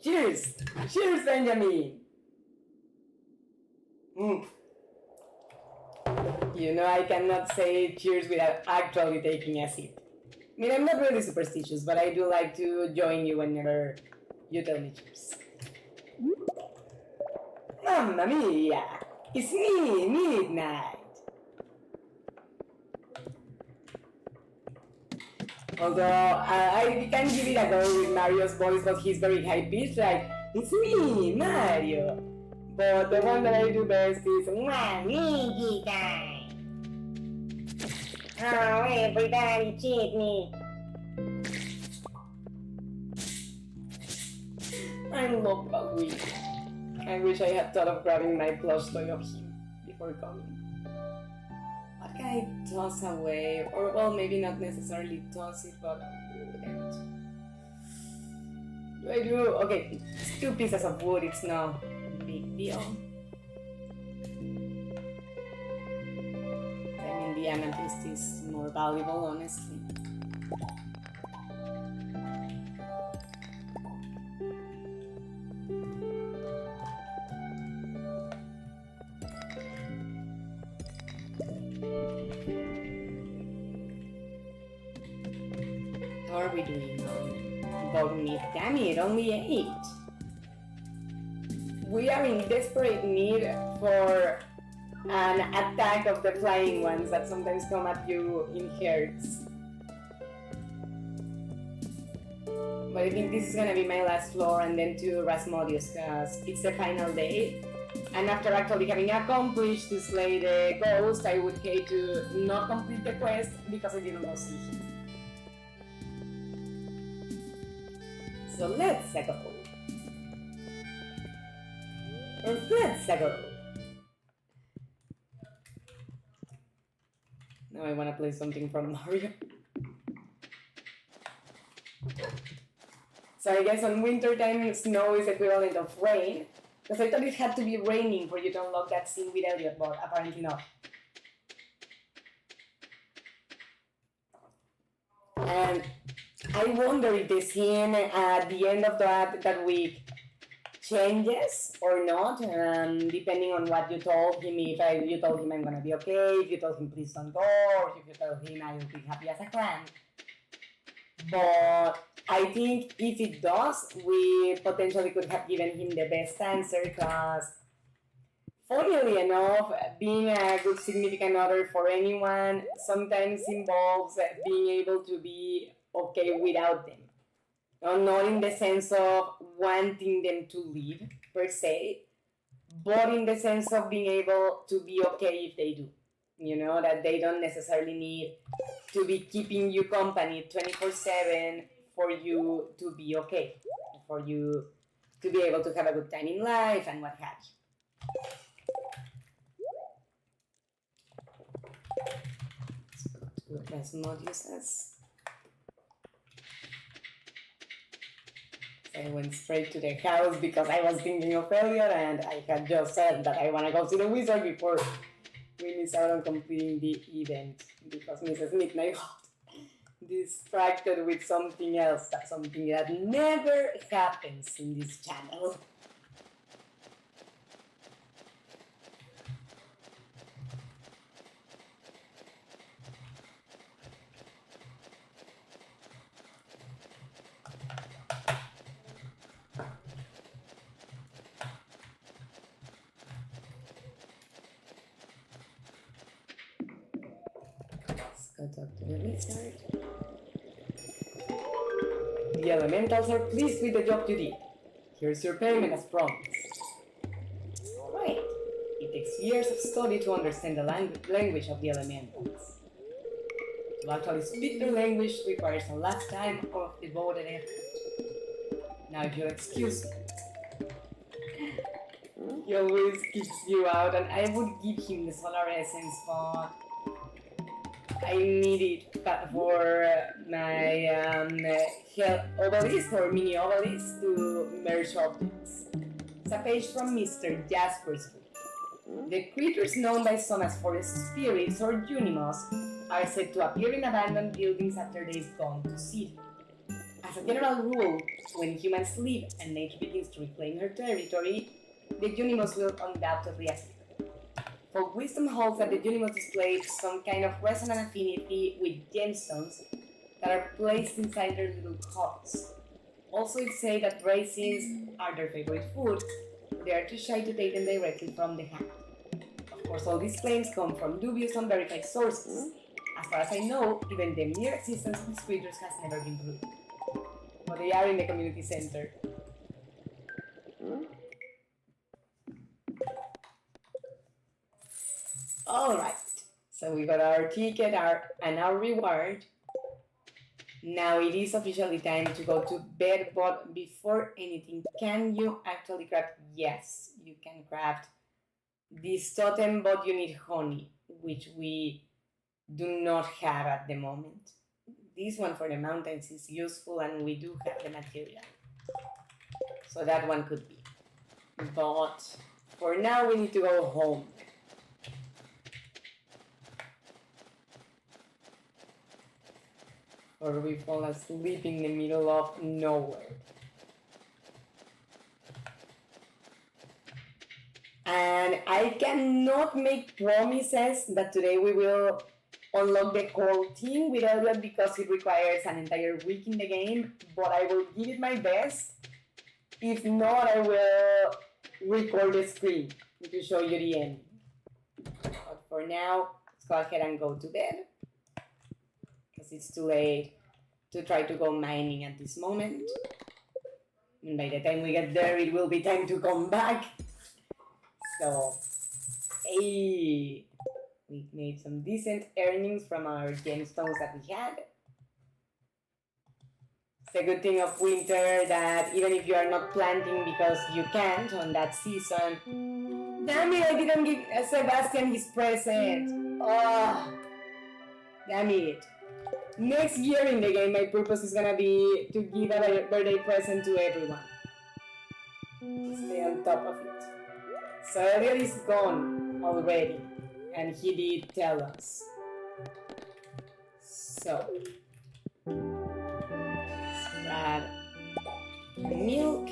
Cheers! Cheers, Benjamin! You know, I cannot say cheers without actually taking a sip. I mean, I'm not really superstitious, but I do like to join you whenever you tell me cheers. Mamma mia! It's me, Midnight! Although, I can give it a go with Mario's voice, but he's very high-pitched, like, it's me, Mario! But the one that I do best is, Luigi time! Oh, everybody cheat me! I love Luigi. I wish I had thought of grabbing my plush toy of him before coming. What can I toss away? Or, well, maybe not necessarily toss it, but wouldn't. Do I do? Okay, it's 2 pieces of wood, it's no big deal. I mean, the amethyst is more valuable, honestly. are we doing? Don't need, damn it, only 8. We are in desperate need for an attack of the flying ones that sometimes come at you in herds. But I think this is gonna be my last floor and then to Rasmodius because it's the final day. And after actually having accomplished to slay the ghost, I would hate to not complete the quest because I didn't go see him. So let's go. Let's go. Now I wanna play something from Mario. So I guess on winter time, snow is equivalent of rain. Because I thought it had to be raining for you to unlock that scene with ELLIOT, but apparently not. And I wonder if the scene at the end of that week changes or not, depending on what you told him. If you told him I'm gonna be okay, if you told him please don't go, or if you told him I will be happy as a clan. But I think if it does, we potentially could have given him the best answer because, funnily enough, being a good significant other for anyone sometimes involves being able to be okay without them. Not in the sense of wanting them to leave, per se, but in the sense of being able to be okay if they do. You know, that they don't necessarily need to be keeping you company 24/7 for you to be okay, for you to be able to have a good time in life and what have you. Let's not use this. I went straight to the house because I was thinking of ELLIOT and I had just said that I want to go see the wizard before we miss out on completing the event because Mrs. Midnight got distracted with something else, something that never happens in this channel. Let's go talk to the wizard. The elementals are pleased with the job you did. Here's your payment as promised. Alright. It takes years of study to understand the language of the elementals. To actually speak their language requires a lifetime of devoted effort. Now if you'll excuse me. He always kicks you out and I would give him the solar essence, but I need it for my obelisk or mini obelisk to merge objects. It's a page from Mr. Jasper's book. The creatures known by some as forest spirits or Junimos are said to appear in abandoned buildings after they've gone to seed. As a general rule, when humans leave and nature begins to reclaim her territory, the Junimos will undoubtedly appear. Folk wisdom holds that the Junimos display some kind of resonant affinity with gemstones that are placed inside their little huts. Also, it's said that raisins are their favorite food, but they are too shy to take them directly from the hand. Of course, all these claims come from dubious, unverified sources. As far as I know, even the mere existence of these creatures has never been proved. But they are in the community center. Alright, so we got our ticket and our reward. Now it is officially time to go to bed, but before anything, can you actually craft? Yes, you can craft this totem, but you need honey, which we do not have at the moment. This one for the mountains is useful and we do have the material. So that one could be. But for now we need to go home. Or we fall asleep in the middle of nowhere. And I cannot make promises that today we will unlock the whole team with ELLIOT because it requires an entire week in the game, but I will give it my best. If not, I will record the screen to show you the ending. But for now, let's go ahead and go to bed because it's too late to try to go mining at this moment. And by the time we get there, it will be time to come back. So, hey, we made some decent earnings from our gemstones that we had. It's a good thing of winter that even if you are not planting because you can't on that season. Damn it, I didn't give Sebastian his present. Oh, damn it. Next year in the game, my purpose is gonna be to give a birthday present to everyone. Stay on top of it. So ELLIOT is gone already, and he did tell us. So, let's grab milk.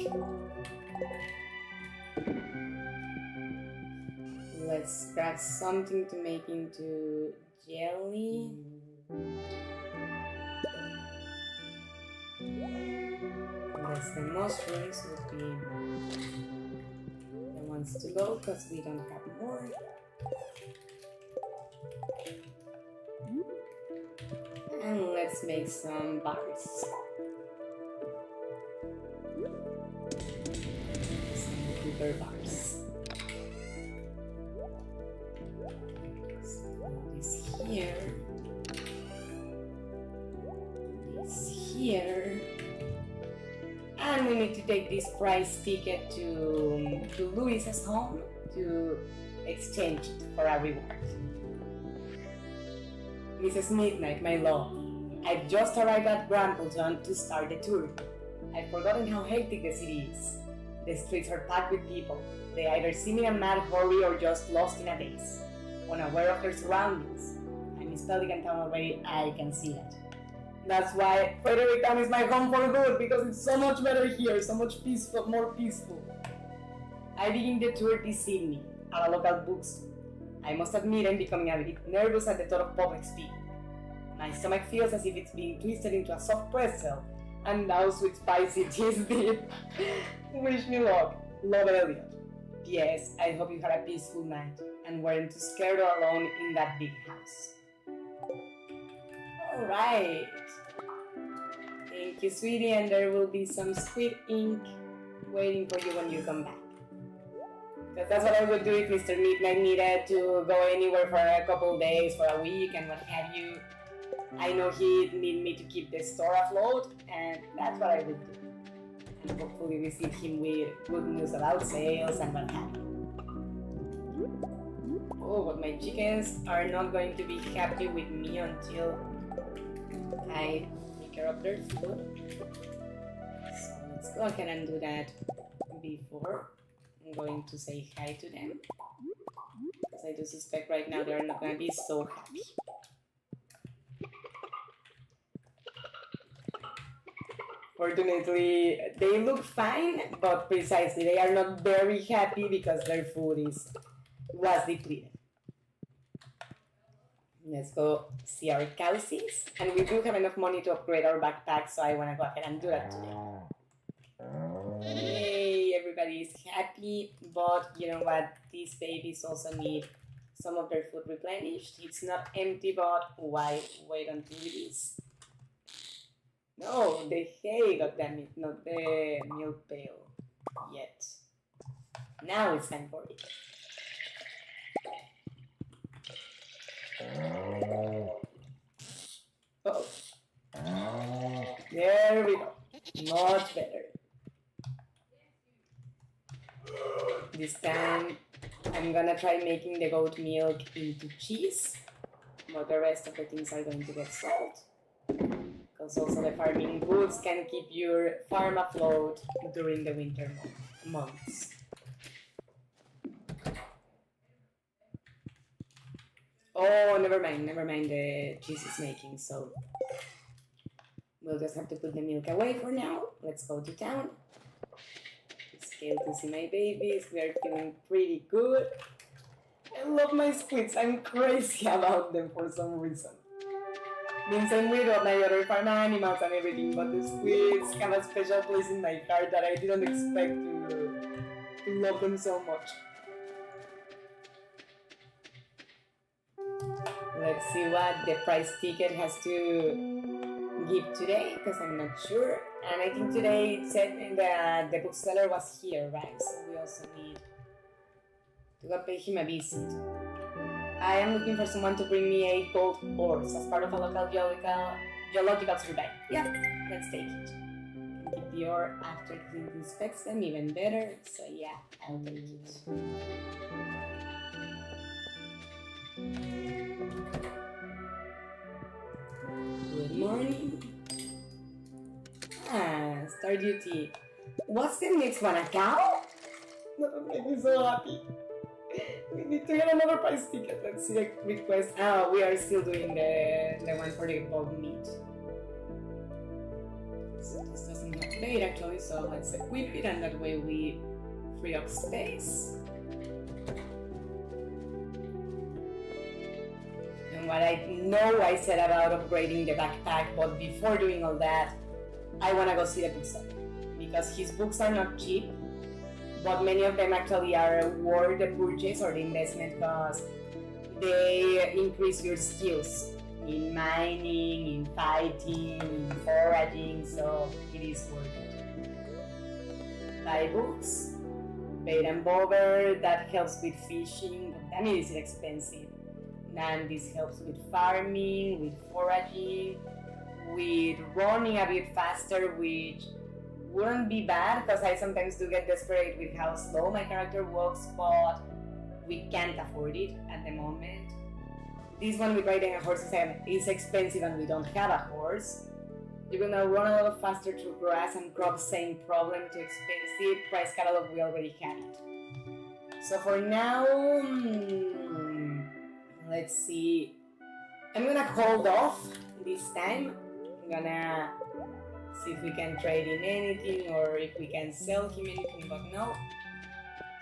Let's grab something to make into jelly. Yes, the mushrooms would be the ones to go because we don't have more. And let's make some bars. Some sugar bars. So this here. This here. And we need to take this prize ticket to Luis's home to exchange it for a reward. Mrs. Midnight, my love, I've just arrived at Grampleton to start the tour. I've forgotten how hectic the city is. The streets are packed with people. They either seem in a mad hurry or just lost in a daze, unaware of their surroundings. I miss Pelican Town already, I can see that. That's why Frederick Town is my home for good, because it's so much better here, so much peaceful, more peaceful. I begin the tour this evening at a local bookstore. I must admit I'm becoming a bit nervous at the thought of public speaking. My stomach feels as if it's being twisted into a soft pretzel, and now sweet spicy cheese dip. Wish me luck. Love, ELLIOT. P.S. I hope you had a peaceful night and weren't too scared or alone in that big house. Alright. Thank you, sweetie, and there will be some sweet ink waiting for you when you come back. Because that's what I would do if Mr. Midnight needed to go anywhere for a couple days, for a week, and what have you. I know he'd need me to keep the store afloat, and that's what I would do. And hopefully visit him with good news about sales and what have you. Oh, but my chickens are not going to be happy with me until I take care of their food. So let's go ahead and do that before I'm going to say hi to them. Because I do suspect right now they're not going to be so happy. Fortunately, they look fine, but precisely they are not very happy because their food was depleted. Let's go see our cowsies. And we do have enough money to upgrade our backpack, so I want to go ahead and do that today. Yay, everybody is happy, but you know what? These babies also need some of their food replenished. It's not empty, but why wait until it is? No, the hay, goddammit, not the milk pail yet. Now it's time for it. Oh, there we go. Much better. This time I'm gonna try making the goat milk into cheese, but the rest of the things are going to get sold. Because also the farming goods can keep your farm afloat during the winter months. Oh, never mind the cheese is making, so we'll just have to put the milk away for now. Let's go to town. It's scale to see my babies. We are feeling pretty good. I love my squids. I'm crazy about them for some reason. The same with all my other farm animals and everything, but the squids have a special place in my heart that I didn't expect to love them so much. Let's see what the price ticket has to give today, because I'm not sure. And I think today it said the bookseller was here, right? So we also need to go pay him a visit. I am looking for someone to bring me 8 gold ores as part of a local geological survey. Yeah, let's take it. Keep the ore after Clint inspects them even better. So yeah, I'll take it. Good morning. Stardew tea. What's the next one? A cow? That would make me so happy. We need to get another price ticket. Let's see the request. Oh, we are still doing the one for the bog meat. So this doesn't have bait actually, so let's equip it, and that way we free up space. And what I know I said about upgrading the backpack, but before doing all that, I want to go see the bookseller, because his books are not cheap, but many of them actually are worth the purchase or the investment, because they increase your skills in mining, in fighting, in foraging, so it is worth it. Buy books, bait and bobber, that helps with fishing, but I mean it's expensive. And this helps with farming, with foraging, with running a bit faster, which wouldn't be bad, because I sometimes do get desperate with how slow my character walks, but we can't afford it at the moment. This one with riding a horse is expensive and we don't have a horse. You're gonna run a lot faster through grass and crops, same problem, too expensive. Price catalog, we already have it. So for now, let's see. I'm gonna hold off this time. I'm gonna see if we can trade in anything or if we can sell him anything, but no.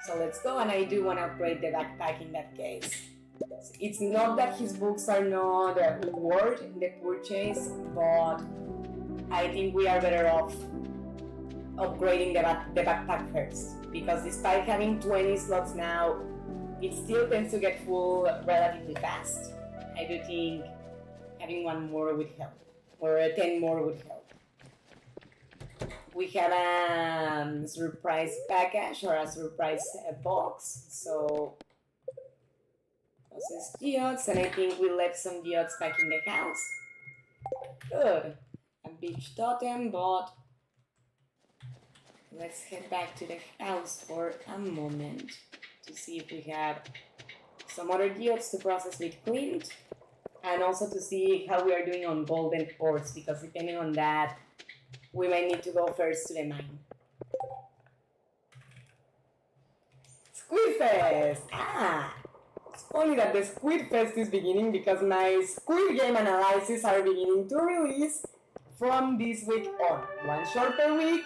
So let's go, and I do want to upgrade the backpack in that case. It's not that his books are not worth the purchase, but I think we are better off upgrading the backpack first, because despite having 20 slots now, it still tends to get full relatively fast. I do think having one more would help, or 10 more would help. We have a surprise package or a surprise box, so process geodes, and I think we left some geodes back in the house. Good. A beach totem, but let's head back to the house for a moment to see if we have some other geodes to process with Clint, and also to see how we are doing on golden ores, because depending on that, we might need to go first to the mine. Squid Fest! It's funny that the Squid Fest is beginning, because my Squid Game analyses are beginning to release from this week on. One short per week.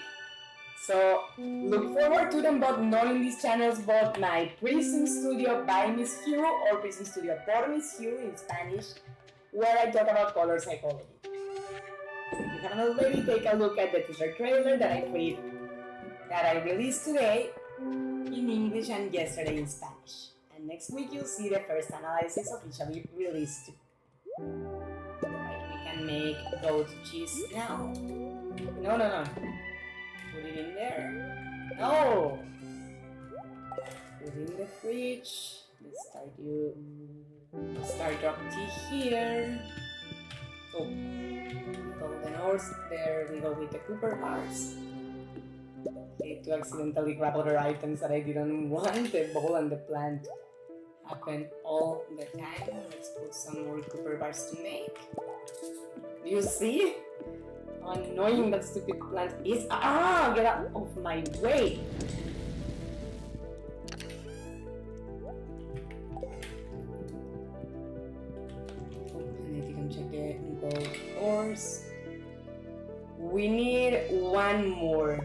So look forward to them, but not in these channels, but my Prism Studio by Miss Hugh, or Prism Studio por Miss Hugh in Spanish, where I talk about color psychology. If you haven't already, take a look at the teaser trailer that I released today in English and yesterday in Spanish. And next week you'll see the first analysis officially released too. Right, we can make goat cheese now. No. Put it in there. No! Put it in the fridge. Let's start up tea here. Oh. Golden ores, there we go with the Cooper bars. Okay, to accidentally grab other items that I didn't want. The bowl and the plant happen all the time. Let's put some more Cooper bars to make. Do you see how annoying that stupid plant is? Get out of my way! And if you can check the gold ores. We need one more.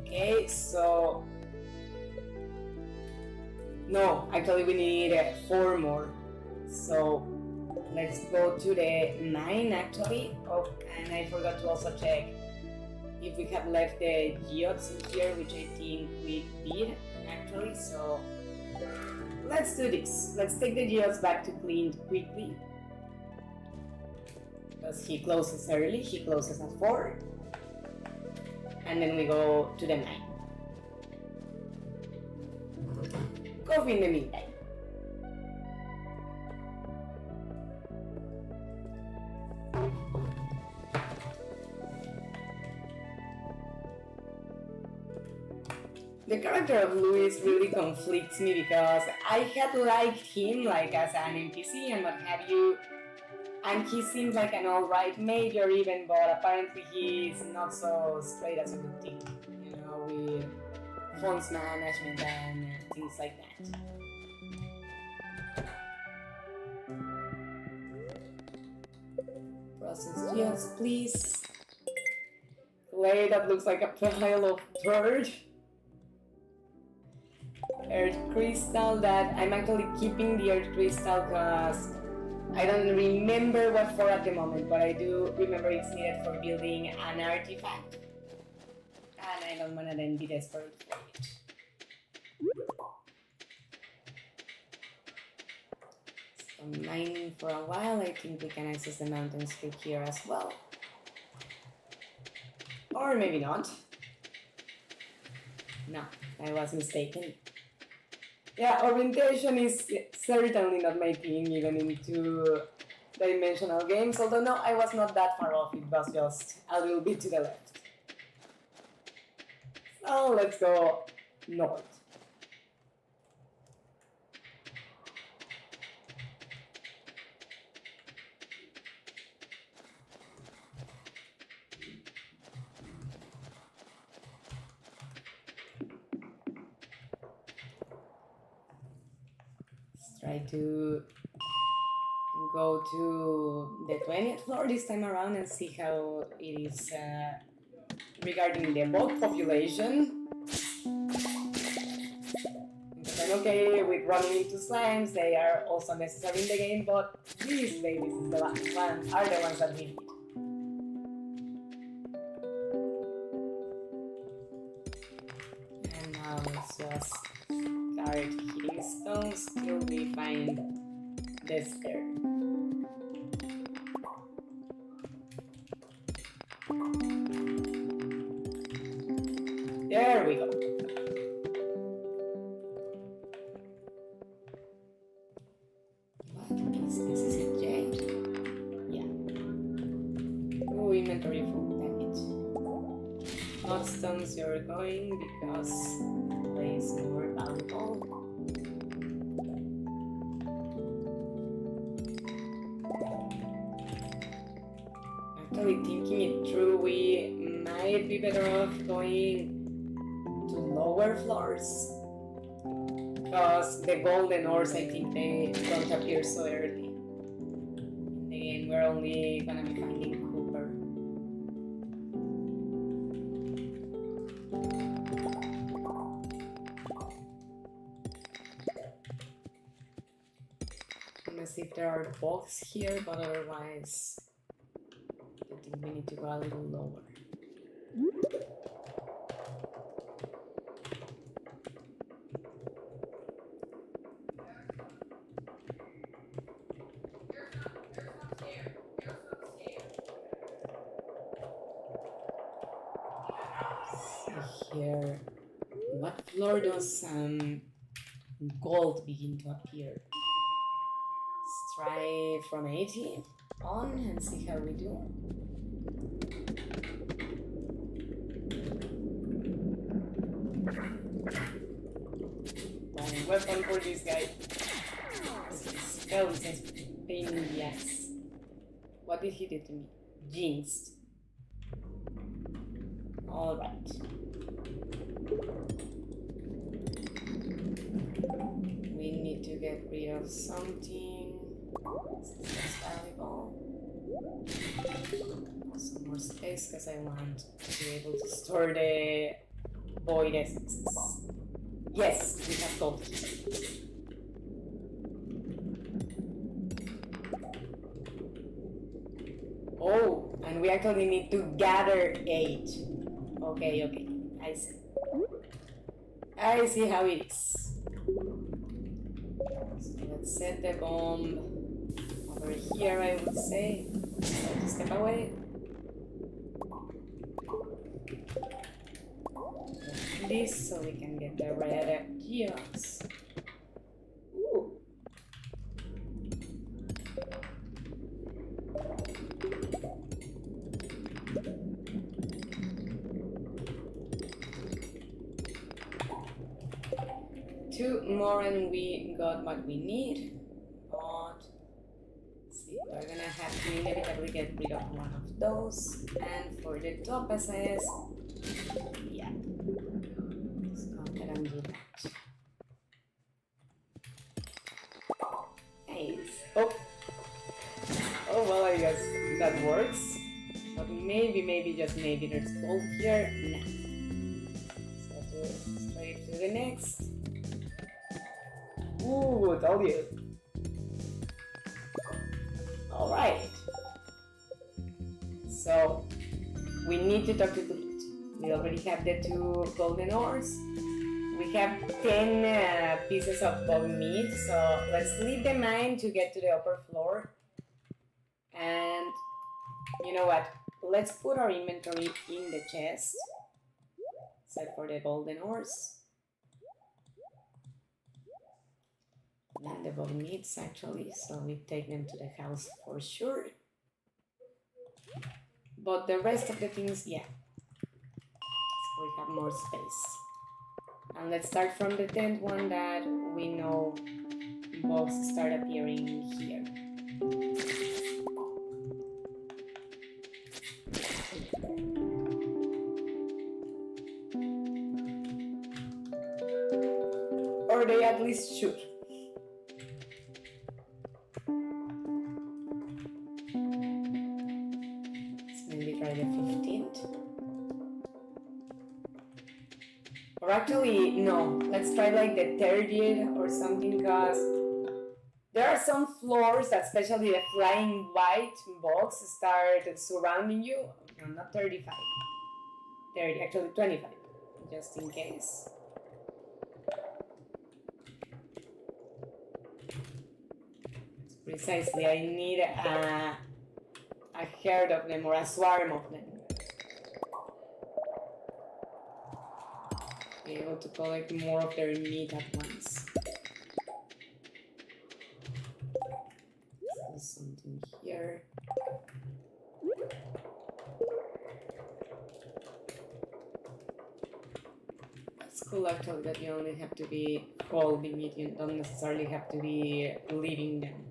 Okay, so No, actually we need 4 more. So let's go to the mine actually. Oh, and I forgot to also check if we have left the geodes in here, which I think we did actually. So let's do this. Let's take the geodes back to Clint quickly. Because he closes early, he closes at 4. And then we go to the mine. Coffee in the meantime. The character of Louis really conflicts me because I had liked him like as an NPC and what have you, and he seems like an alright major even, but apparently he's not so straight as you would think, you know, with funds management and things like that. Process geodes, please. Clay, that looks like a pile of dirt. Earth crystal, that I'm actually keeping the earth crystal because I don't remember what for at the moment, but I do remember it's needed for building an artifact, and I don't want to then be desperate for it. So mining for a while. I think we can access the mountains through here as well, or maybe not. No, I was mistaken. Yeah, orientation is certainly not my thing, even in 2-dimensional games, although no, I was not that far off, it was just a little bit to the left. So let's go north. Try to go to the 20th floor this time around and see how it is regarding the bug population. Because I'm okay with running into slimes, they are also necessary in the game, but these babies are the ones that we need. And now let's just start hitting stones till we find the stair. There we go. What is this? Is it jade? Yeah. Oh, inventory full, damn it. Not stones you're going because clay is more valuable. Actually, thinking it through, we might be better off going to lower floors, because the golden ores, I think they don't appear so early. In the end, we're only gonna be finding copper. Let's see if there are box here, but otherwise I think we need to go a little lower. See here, what floor does gold begin to appear? Let's try from 80 on and see how we do. One weapon for this guy. Skeleton's pain in the ass. What did he do to me? Jinxed. Alright. We need to get rid of something. This is valuable. Some more space because I want to be able to store the void essences. Yes, we have gold. we actually need to gather 8. Okay, okay, I see. I see how it is. So let's set the bomb over here, I would say. So to step away. This so we can get the red gears. Ooh. Two more and we got what we need. But see, we're gonna have to inevitably get rid of one of those. And for the topazes, yeah. Let's go ahead and do that. Nice. Oh. Oh well, I guess that works. But maybe, just maybe there's gold here. Nah. So do straight to the next. Ooh, told you. Alright. So, we need to talk to Elliot. We already have the 2 golden ores. We have 10 pieces of bog meat, so let's leave the mine to get to the upper floor. And you know what? Let's put our inventory in the chest, except for the golden ores. And the bog meats actually, so we take them to the house for sure. But the rest of the things, yeah. So we have more space. And let's start from the 10th one that we know bogs start appearing here. Or they at least should. Maybe try the 15th. Or actually, no, let's try like the 30th or something, because there are some floors that, especially the flying white box, start surrounding you. No, not 35. 30, actually 25, just in case. Precisely, I need a herd of them or a swarm of them. Be able to collect more of their meat at once. So something here. That's cool actually that you only have to be holding it, you don't necessarily have to be leaving them.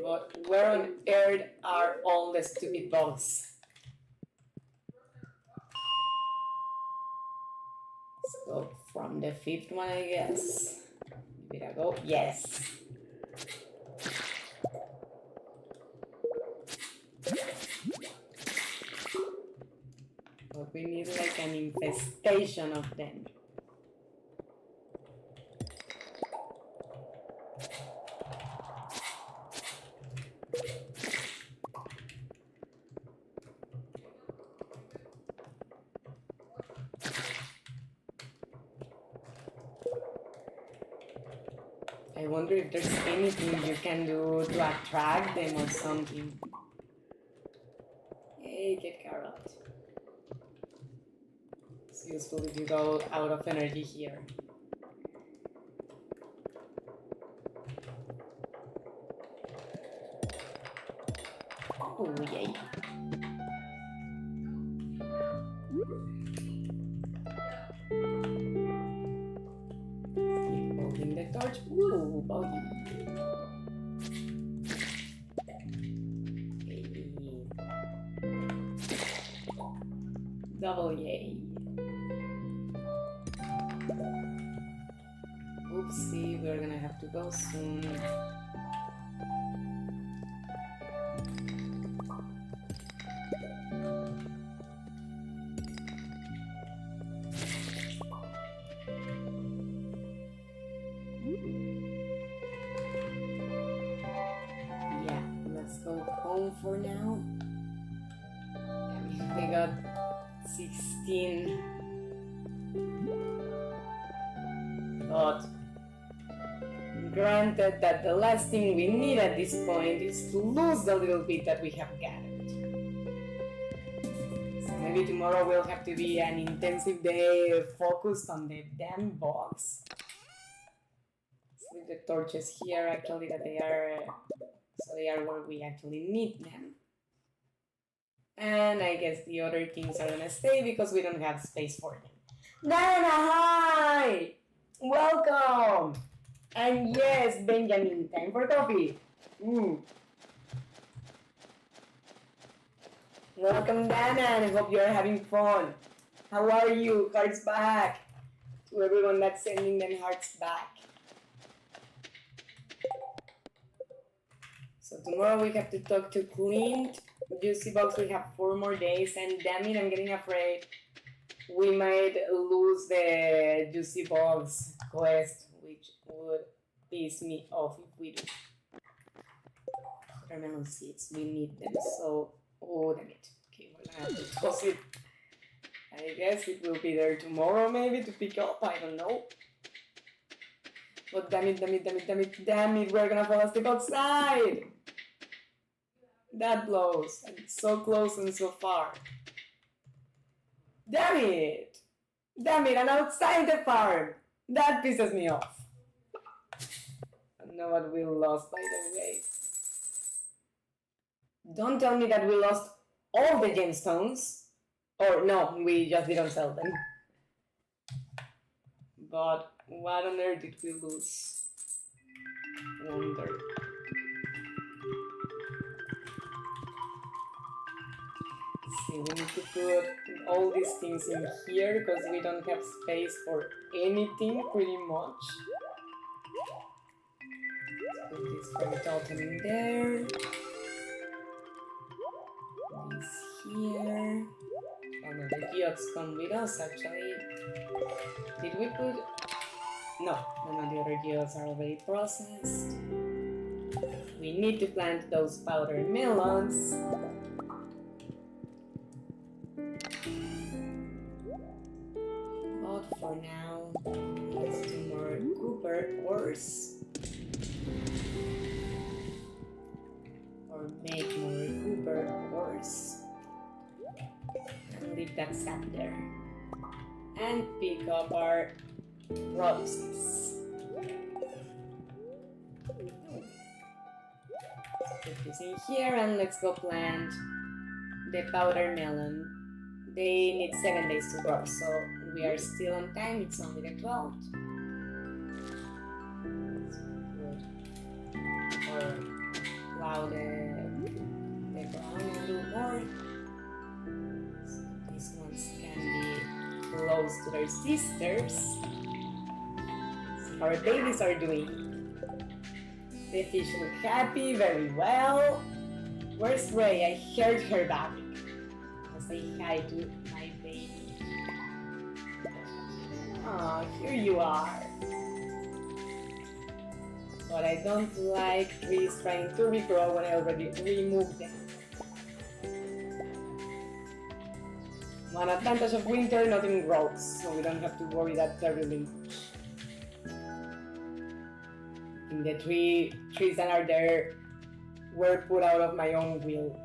But where on earth are all the stupid bugs? Let's go from the 5th one, I guess. Give it a go. Yes. But we need like an infestation of them. I wonder if there's anything you can do to attract them or something. Hey, get carrot. It's useful if you go out of energy here. Oh, yay. Keep holding the torch. Ooh, bogey. Double yay. Oopsie, we're gonna have to go soon. Yeah, let's go home. home for now. We got 16. But granted that the last thing we need at this point is to lose the little bit that we have gathered. So maybe tomorrow will have to be an intensive day focused on the damn box. Let's leave the torches here actually, that they are where we actually need them. And I guess the other things are gonna stay because we don't have space for them. Diana, hi! Welcome! And yes, Benjamin, time for coffee. Welcome, Dana, and I hope you're having fun. How are you? Hearts back. To everyone that's sending them hearts back. So tomorrow we have to talk to Clint. Juicy Box, we have 4 more days, and damn it, I'm getting afraid we might lose the Juicy Box quest, which would piss me off if we do. Watermelon seeds, we need them, so... Oh, damn it. Okay, we're gonna have to toss it. I guess it will be there tomorrow, maybe, to pick up, I don't know. But damn it, we're gonna fall asleep outside! That blows. And so close and so far. Damn it! Damn it, I'm outside the farm! That pisses me off. I know what we lost, by the way. Don't tell me that we lost all the gemstones. Or no, we just didn't sell them. But what on earth did we lose? Wonder. See, we need to put all these things in here because we don't have space for anything pretty much. Let's put this from totem in there. This here. Oh no, the geodes come with us actually. Did we put... No, the other geodes are already processed. We need to plant those powdered melons. But for now, let's do more Cooper ores. Or make more Cooper ores. And leave that sap there. And pick up our roses. Put this in here and let's go plant the powder melon. They need 7 days to grow, so we are still on time. It's only the 12th. Or allow the brown a little more. So these ones can be close to their sisters. So our babies are doing. The fish look happy, very well. Where's Ray? I heard her back. I'll say hi to my baby. Oh, here you are. But I don't like trees trying to regrow when I already removed them. One advantage of winter, nothing grows, so we don't have to worry that terribly much. And the trees that are there were put out of my own will.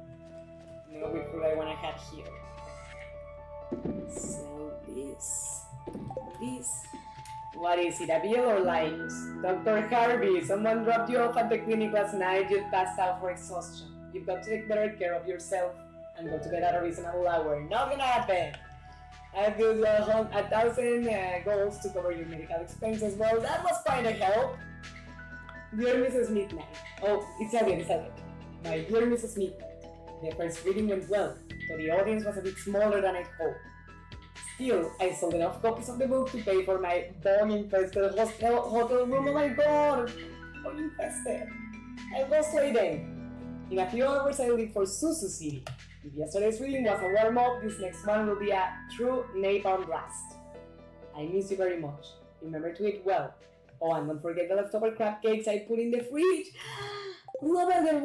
No with what I want to have here. So this. What is it, a bill or Linus? Dr. Harvey, someone dropped you off at the clinic last night. You passed out for exhaustion. You've got to take better care of yourself and go to bed at a reasonable hour. Not gonna happen. I've used 1,000 goals to cover your medical expenses. Well, that was quite a help. Dear Mrs. Midnight. Oh, it's Elliot. My dear Mrs. Midnight. The first reading went well, though the audience was a bit smaller than I hoped. Still, I sold enough copies of the book to pay for my bug-infested hotel room. Oh my god! Bug-infested. I lost waiting. In a few hours, I leave for Susu City. If yesterday's reading was a warm-up, this next one will be a true napalm blast. I miss you very much. Remember to eat well. Oh, and don't forget the leftover crab cakes I put in the fridge. Wait,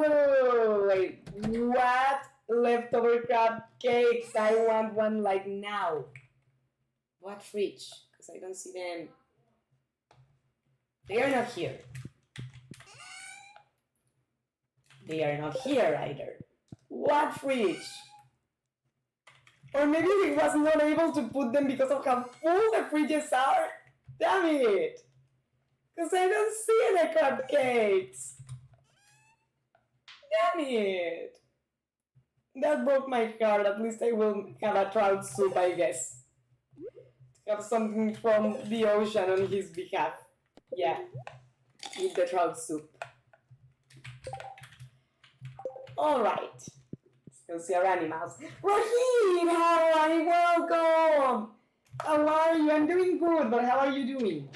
wait, what? Leftover crab cakes. I want one like now. What fridge? Because I don't see them. They are not here. They are not here either. What fridge? Or maybe we was not able to put them because of how full the fridges are. Damn it! Because I don't see the cupcakes. Damn it! That broke my heart. At least I will have a trout soup, I guess. To have something from the ocean on his behalf. Yeah, eat the trout soup. Alright. Let's go see our animals. Rahim! How are you? Welcome! How are you? I'm doing good, but how are you doing?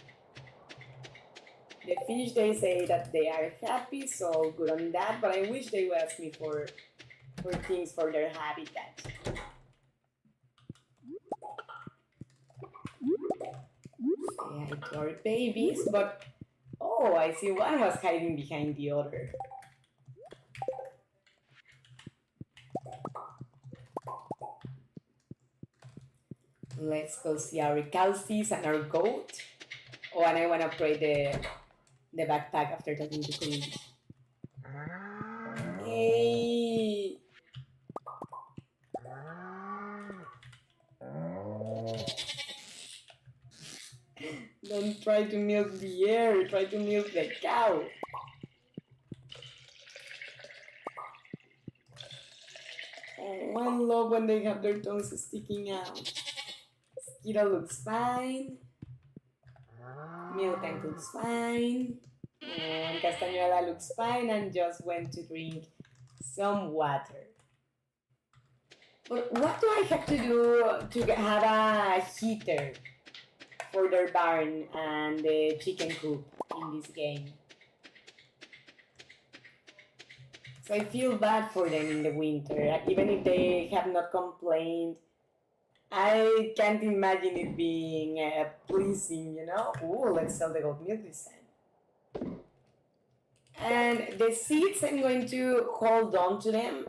The fish, they say that they are happy, so good on that, but I wish they would ask me for things for their habitat. Say hi to our babies, but oh, I see one was hiding behind the other. Let's go see our calcies and our goat. Oh, and I want to pray the backpack after talking to Queen. Hey! Don't try to milk the air, try to milk the cow. Oh, I love when they have their tongues sticking out. Skittle looks fine. Milk tank looks fine. And Castañuela looks fine and just went to drink some water. But what do I have to do to have a heater for their barn and the chicken coop in this game? So I feel bad for them in the winter, even if they have not complained. I can't imagine it being pleasing, you know? Ooh, let's sell the goat milk this time. And the seeds, I'm going to hold on to them,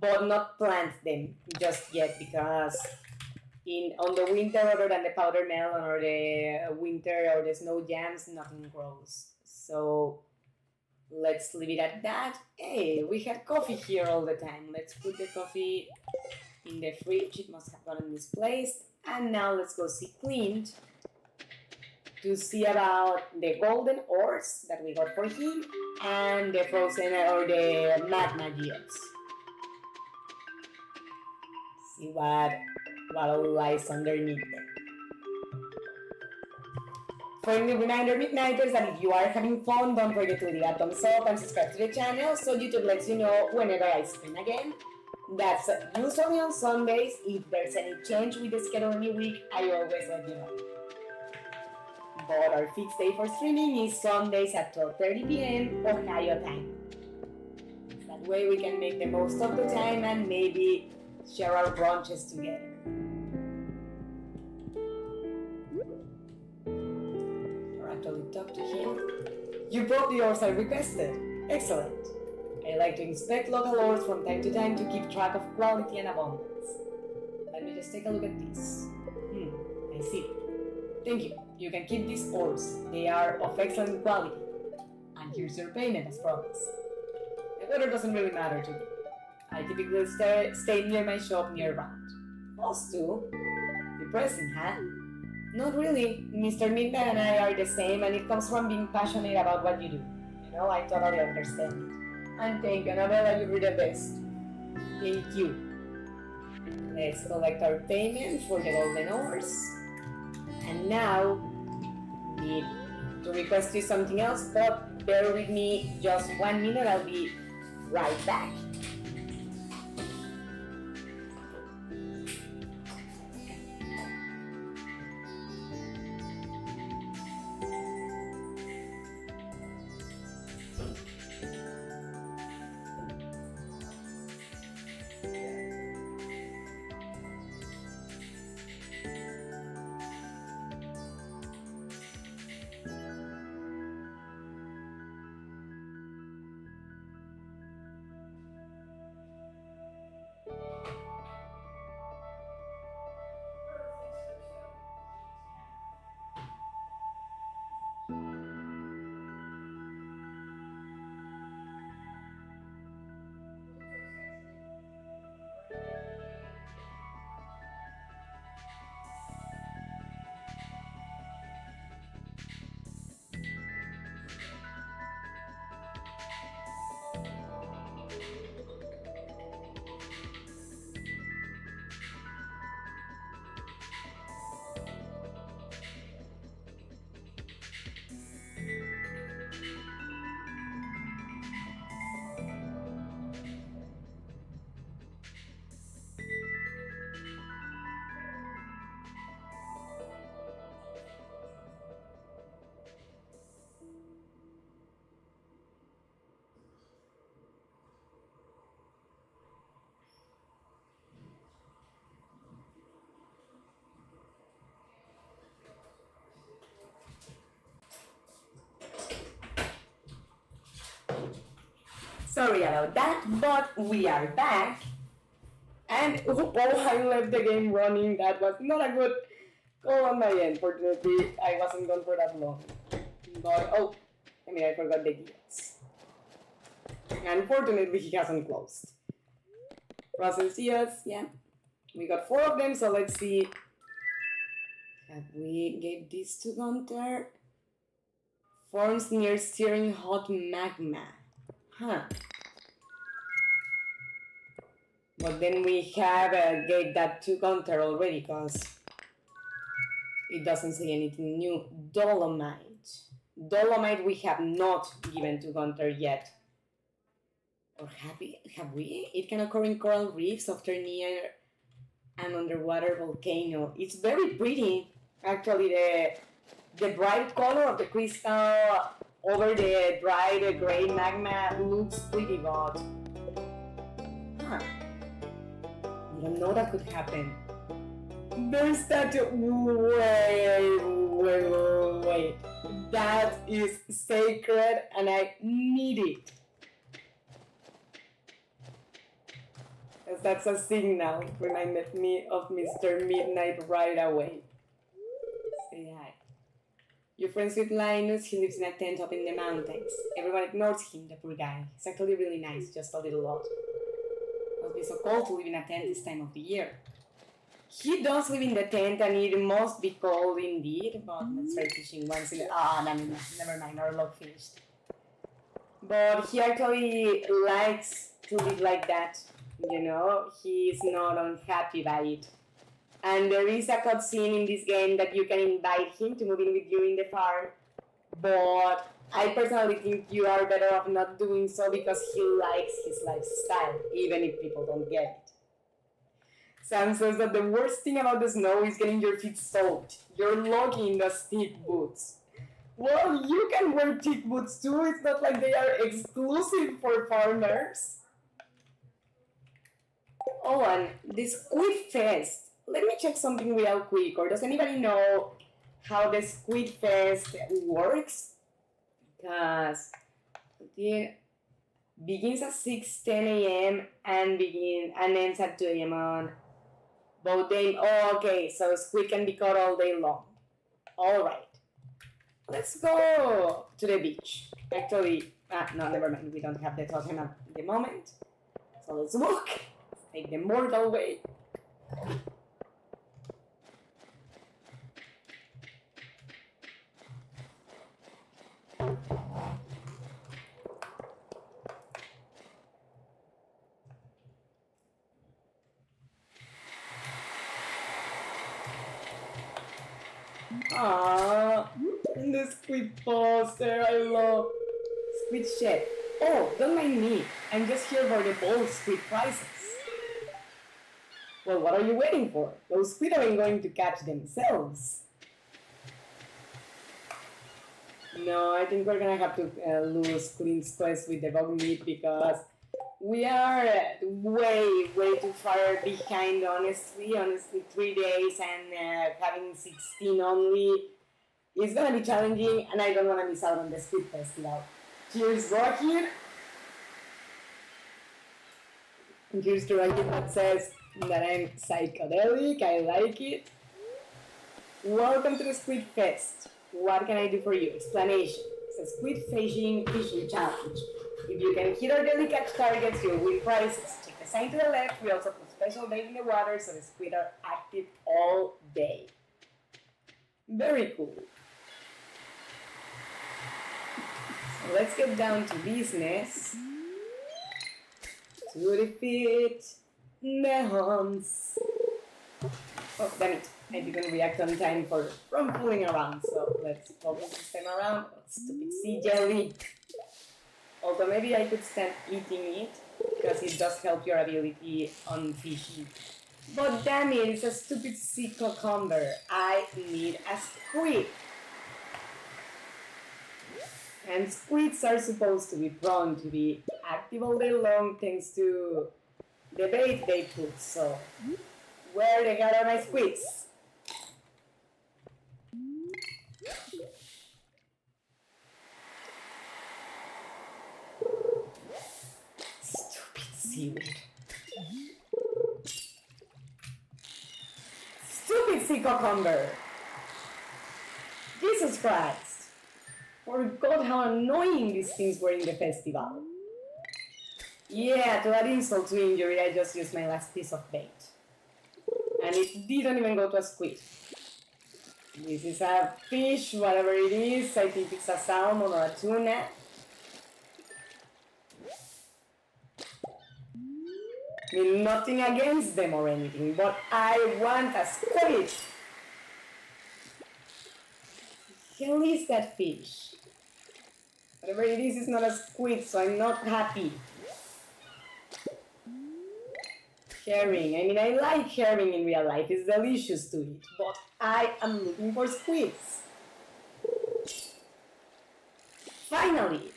but not plant them just yet, because on the winter, other than the powder melon or the winter or the snow jams, nothing grows. So let's leave it at that. Hey, we had coffee here all the time. Let's put the coffee in the fridge. It must have gotten misplaced. And now let's go see Clint to see about the golden ores that we got for him and the frozen or the magma geodes. See what all lies underneath them. Friendly reminder, Midnighters, that if you are having fun, don't forget to leave a thumbs up and subscribe to the channel so YouTube lets you know whenever I stream again. That's usually on Sundays. If there's any change with the schedule any week, I always let you know. But our fixed day for streaming is Sundays at 12:30 p.m. Ohio time. That way we can make the most of the time and maybe share our brunches together. Or actually talk to him. You brought the ores I requested. Excellent. I like to inspect local ores from time to time to keep track of quality and abundance. Let me just take a look at this. I see. Thank you. You can keep these ores. They are of excellent quality. And here's your payment as promised. The weather doesn't really matter to me. I typically stay near my shop year-round. Us too? Depressing, huh? Not really. Mr. Midnight and I are the same, and it comes from being passionate about what you do. You know, I totally understand it. And thank you, Annabella, you were the best. Thank you. Let's collect our payment for the golden ores. And now, need to request you something else, but bear with me just 1 minute, I'll be right back. Sorry about that, but we are back. And oh, I left the game running. That was not a good call on my end. Fortunately, I wasn't gone for that long. But oh, I forgot the gears. Unfortunately, he hasn't closed. Process yes, yeah. We got 4 of them, so let's see. Have we gave this to Gunter? Forms near stirring hot magma. Huh. But then we have gave that to Gunter already, because it doesn't say anything new. Dolomite. Dolomite we have not given to Gunter yet. Or have we? It can occur in coral reefs after near an underwater volcano. It's very pretty. Actually, the bright color of the crystal over the dried gray magma looks pretty good. Huh. I don't know that could happen. There's that. Wait. That is sacred and I need it. That's a signal. Reminded me of Mr. Midnight right away. Say hi. You're friends with Linus, he lives in a tent up in the mountains. Everyone ignores him, the poor guy. He's actually really nice, just a little odd. Must be so cold to live in a tent this time of the year. He does live in the tent and it must be cold indeed, but let's try fishing once in never mind, our log finished. But he actually likes to live like that, you know, he's not unhappy by it. And there is a cutscene in this game that you can invite him to move in with you in the farm, but I personally think you are better off not doing so because he likes his lifestyle, even if people don't get it. Sam says that the worst thing about the snow is getting your feet soaked. You're lucky in the thick boots. Well, you can wear thick boots too, it's not like they are exclusive for farmers. Oh, and the Squid Fest. Let me check something real quick, or does anybody know how the Squid Fest works? Because it begins at 6:10 a.m. and ends at 2 a.m. on both days. Oh, okay, so squid can be caught all day long. Alright. Let's go to the beach. Actually, no, never mind. We don't have the totem at the moment. So let's walk. Let's take the mortal way. Aww, the squid poster, I love Squid Chef. Oh, don't mind me, I'm just here for the bold squid prizes. Well, what are you waiting for? Those squid aren't going to catch themselves. No, I think we're gonna have to lose Clint's quest with the bug meat because we are way too far behind, honestly. 3 days and having 16 only is gonna be challenging, and I don't wanna miss out on the Squid Festival. Cheers, Rocky! And here's the Rocky that says that I'm psychedelic, I like it. Welcome to the Squid Fest. What can I do for you? Explanation. It's a squid fishing challenge. If you can hit our daily catch targets, you'll win prizes. Check the sign to the left. We also put special bait in the water so the squid are active all day. Very cool. So let's get down to business. To defeat the Huns. Oh, damn it. I didn't react on time from fooling around, so let's focus this time around. Oh, stupid sea jelly. Although maybe I could stand eating it, because it does help your ability on fishing. But damn it, it's a stupid sea cucumber. I need a squid. And squids are supposed to be prone to be active all day long thanks to the bait they put, so where the hell are my squids? seaweed. Stupid sea cucumber! Jesus Christ! Forgot how annoying these things were in the festival. Yeah, to add insult to injury, I just used my last piece of bait. And it didn't even go to a squid. This is a fish, whatever it is. I think it's a salmon or a tuna. I mean, nothing against them or anything, but I want a squid. Hell is that fish? Whatever it is not a squid, so I'm not happy. Herring. I mean, I like herring in real life. It's delicious to eat, but I am looking for squids. Finally!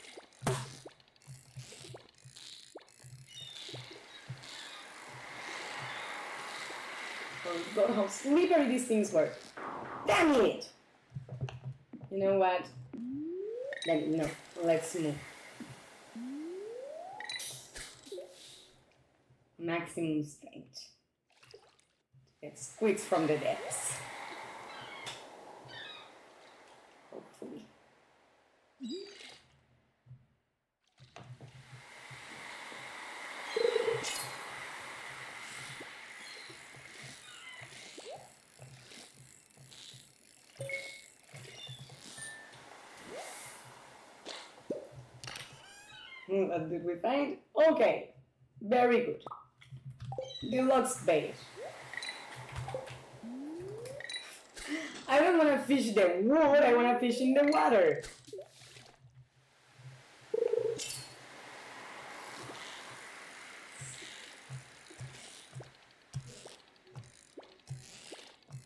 Oh God, how slippery these things were. Damn it! You know what? No, let's move. Maximum strength. Get squids from the depths. Hopefully. What did we find? Okay, very good. Deluxe bait. I don't want to fish the wood, I want to fish in the water.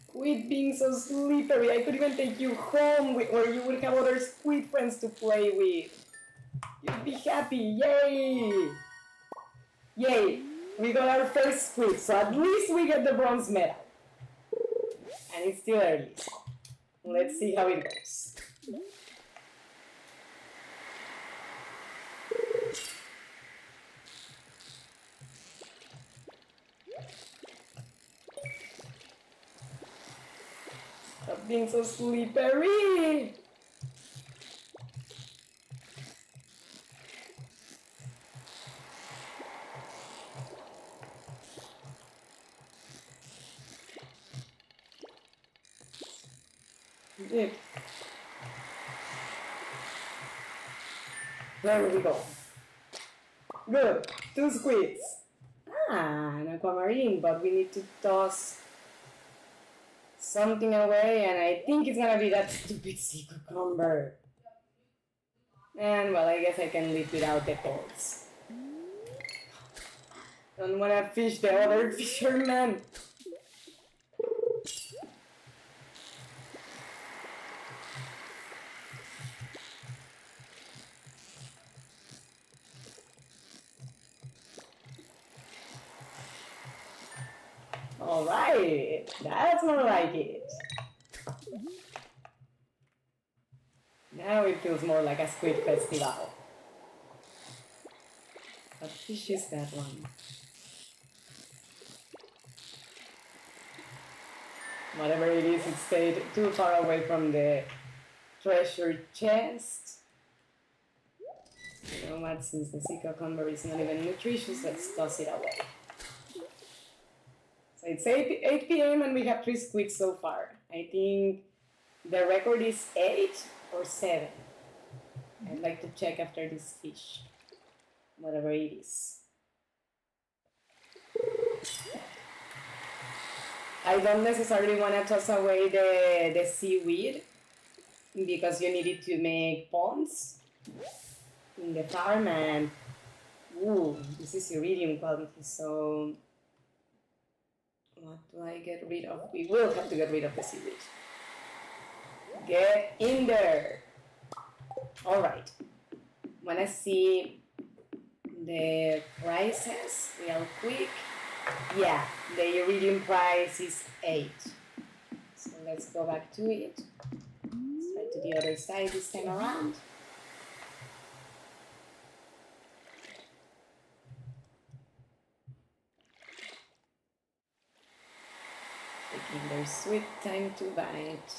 Quit being so slippery. I could even take you home where you would have other squid friends to play with. You'd be happy. Yay! Yay! We got our first squid, so at least we get the bronze medal. And it's still early, so let's see how it goes. Stop being so slippery! Good. There we go. Good. 2 squids. An aquamarine, but we need to toss something away, and I think it's gonna be that stupid sea cucumber. And well, I guess I can live without the cords. Don't wanna fish the other fisherman. Alright, that's more like it. Now it feels more like a squid festival. What fish is that one? Whatever it is, it stayed too far away from the treasure chest. You know what, since the sea cucumber is not even nutritious, let's toss it away. So it's 8 p.m. and we have 3 squids so far. I think the record is 8 or 7. I'd like to check after this fish, whatever it is. I don't necessarily want to toss away the seaweed because you need it to make ponds in the farm, and ooh, this is iridium quality, so what do I get rid of? We will have to get rid of the seaweed. Get in there. All right. Wanna see the prices real quick? Yeah, the iridium price is 8. So let's go back to it. Let's try to the other side this time around. Another sweet time to bite.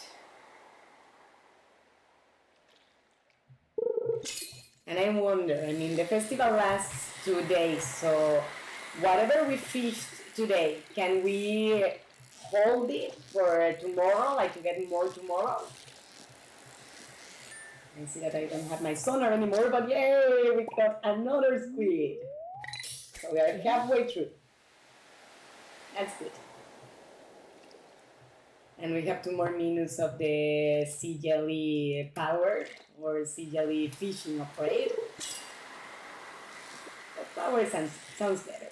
And I wonder, I mean, the festival lasts 2 days, so whatever we fished today, can we hold it for tomorrow, like to get more tomorrow? I see that I don't have my sonar anymore, but yay, we got another squid. So we are halfway through. That's good. And we have 2 more minutes of the sea jelly power, or sea jelly fishing upgrade. The power sounds better.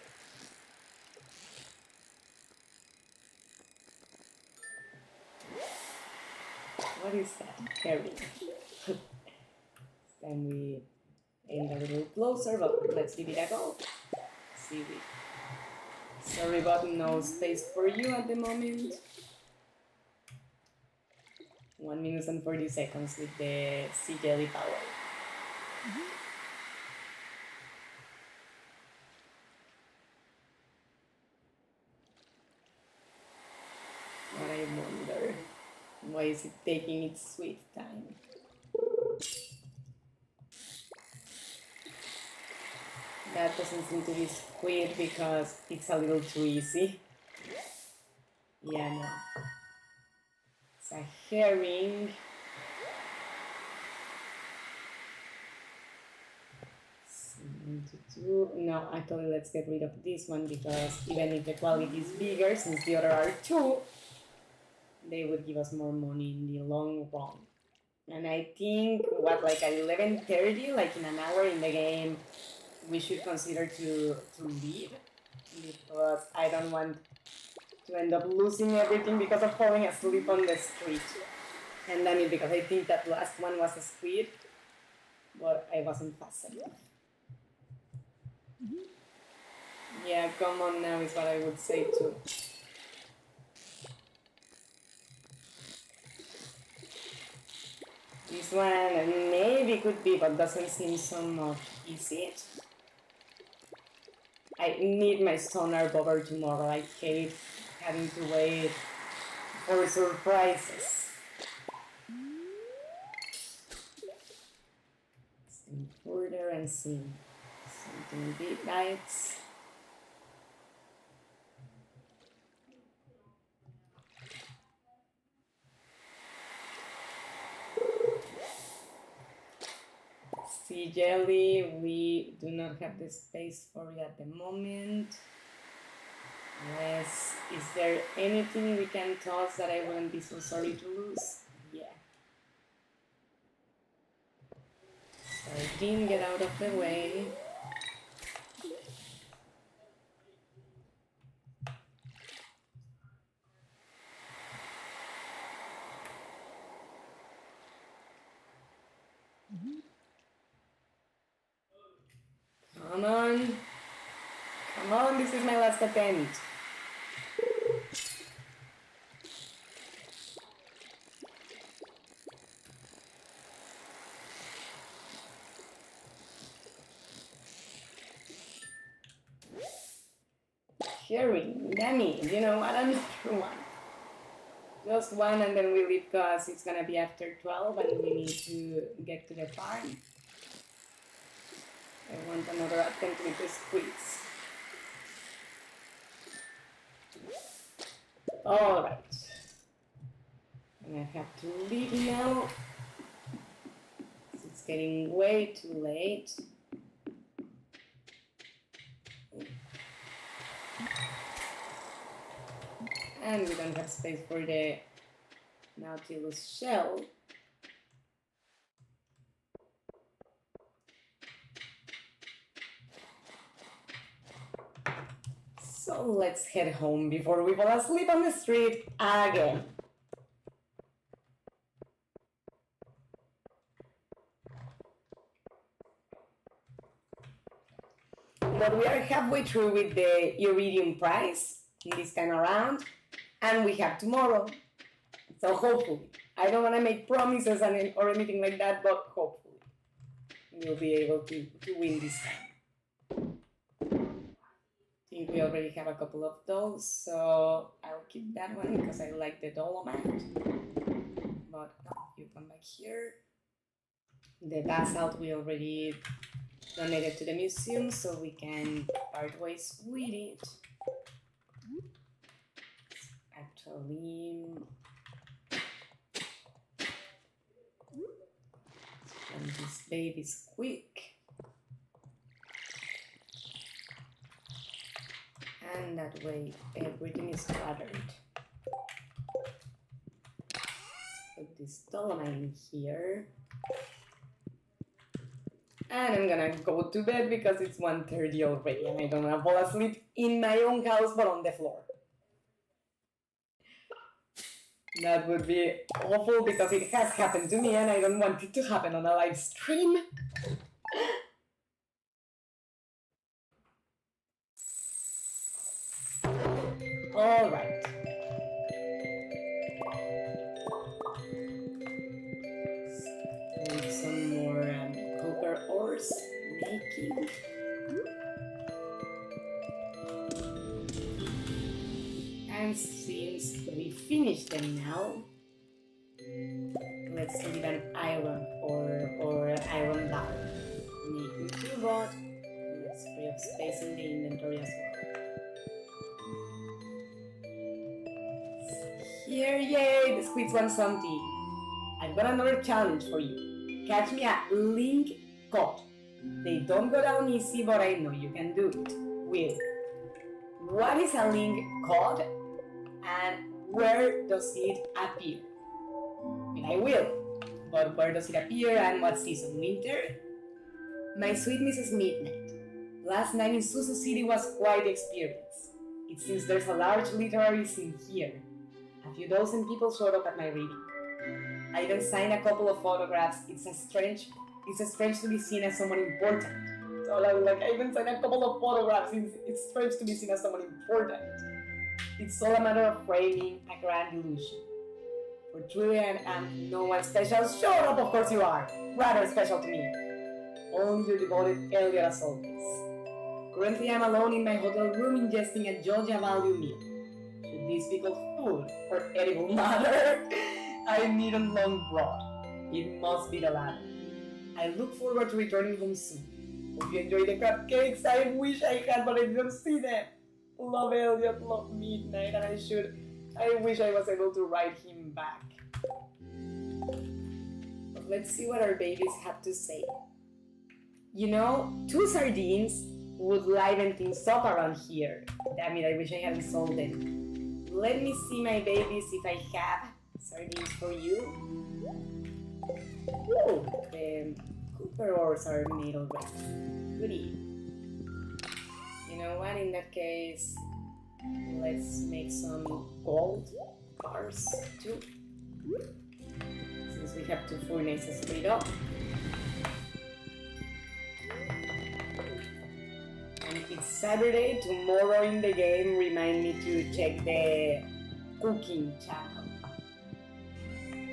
What is that? Herring. Then we aim a little closer, but let's give it a go. See, sorry, but no space for you at the moment. 1 minute and 40 seconds with the sea jelly power. But I wonder, why is it taking its sweet time? That doesn't seem to be squid because it's a little too easy. Yeah, no. It's a herring. No, actually, let's get rid of this one because even if the quality is bigger, since the other are 2, they would give us more money in the long run. And I think, like at 11:30, like in an hour in the game, we should consider to leave, because I don't want to end up losing everything because of falling asleep on the street. And I mean, because I think that last one was a squid, but I wasn't fast enough. Yeah, come on now is what I would say too. This one maybe could be, but doesn't seem so much. Is it? I need my sonar bobber tomorrow. I hate having to wait for surprises. Stand further and see something big bites. Sea jelly, we do not have the space for it at the moment. Yes, is there anything we can toss that I wouldn't be so sorry to lose? Yeah. Sardine, get out of the way. Come on. Come on, this is my last attempt. Herring, dummy, you know what, another one. Just one and then we leave because it's gonna be after 12 and we need to get to the farm. I want another attempt with the squids. Alright. And I have to leave now. It's getting way too late. And we don't have space for the Nautilus shell. So let's head home before we fall asleep on the street again. But we are halfway through with the iridium prize in this time around, and we have tomorrow. So hopefully, I don't want to make promises or anything like that, but hopefully we'll be able to win this time. think we already have a couple of those, so I'll keep that one because I like the dolomite. But no, you come back here. The basalt we already donated to the museum, so we can part ways with it. Actually, and this baby's quick. And that way everything is cluttered. Put this dolomite in here. And I'm gonna go to bed because it's 1:30 already and I don't wanna fall asleep in my own house but on the floor. That would be awful because it has happened to me and I don't want it to happen on a live stream. All right. And some more copper ores making. And since we finished them now, let's leave an iron or iron bar. Making 2 rod. Let's free up space in the inventory as well. Here, yay! The squids want something. I've got another challenge for you. Catch me a link cod. They don't go down easy, but I know you can do it. Will. What is a link cod? And where does it appear? I mean, I will. But where does it appear and what season? Winter? My sweet Mrs. Midnight. Last night in Susu City was quite the experience. It seems there's a large literary scene here. A few dozen people showed up at my reading. I even signed a couple of photographs. It's strange to be seen as someone important. So I even signed a couple of photographs. It's strange to be seen as someone important. It's all a matter of framing a grand illusion. For truly I am no one special. Shut up, of course you are. Rather special to me. Only your devoted ELLIOT as always. Currently I'm alone in my hotel room ingesting a Georgia value meal. Should this be called food or edible matter? I need a long broad. It must be the latter. I look forward to returning home soon. Hope you enjoy the cupcakes. I wish I had, but I didn't see them. Love ELLIOT, love Midnight, and I wish I was able to write him back. But let's see what our babies have to say. You know, 2 sardines would liven things up around here. Damn it, I wish I hadn't sold them. Let me see my babies if I have sardines for you. Oh, the copper ores are made already. Goodie. You know what, in that case, let's make some gold bars too. Since we have 2 furnaces freed up. And it's Saturday, tomorrow in the game, remind me to check the cooking channel.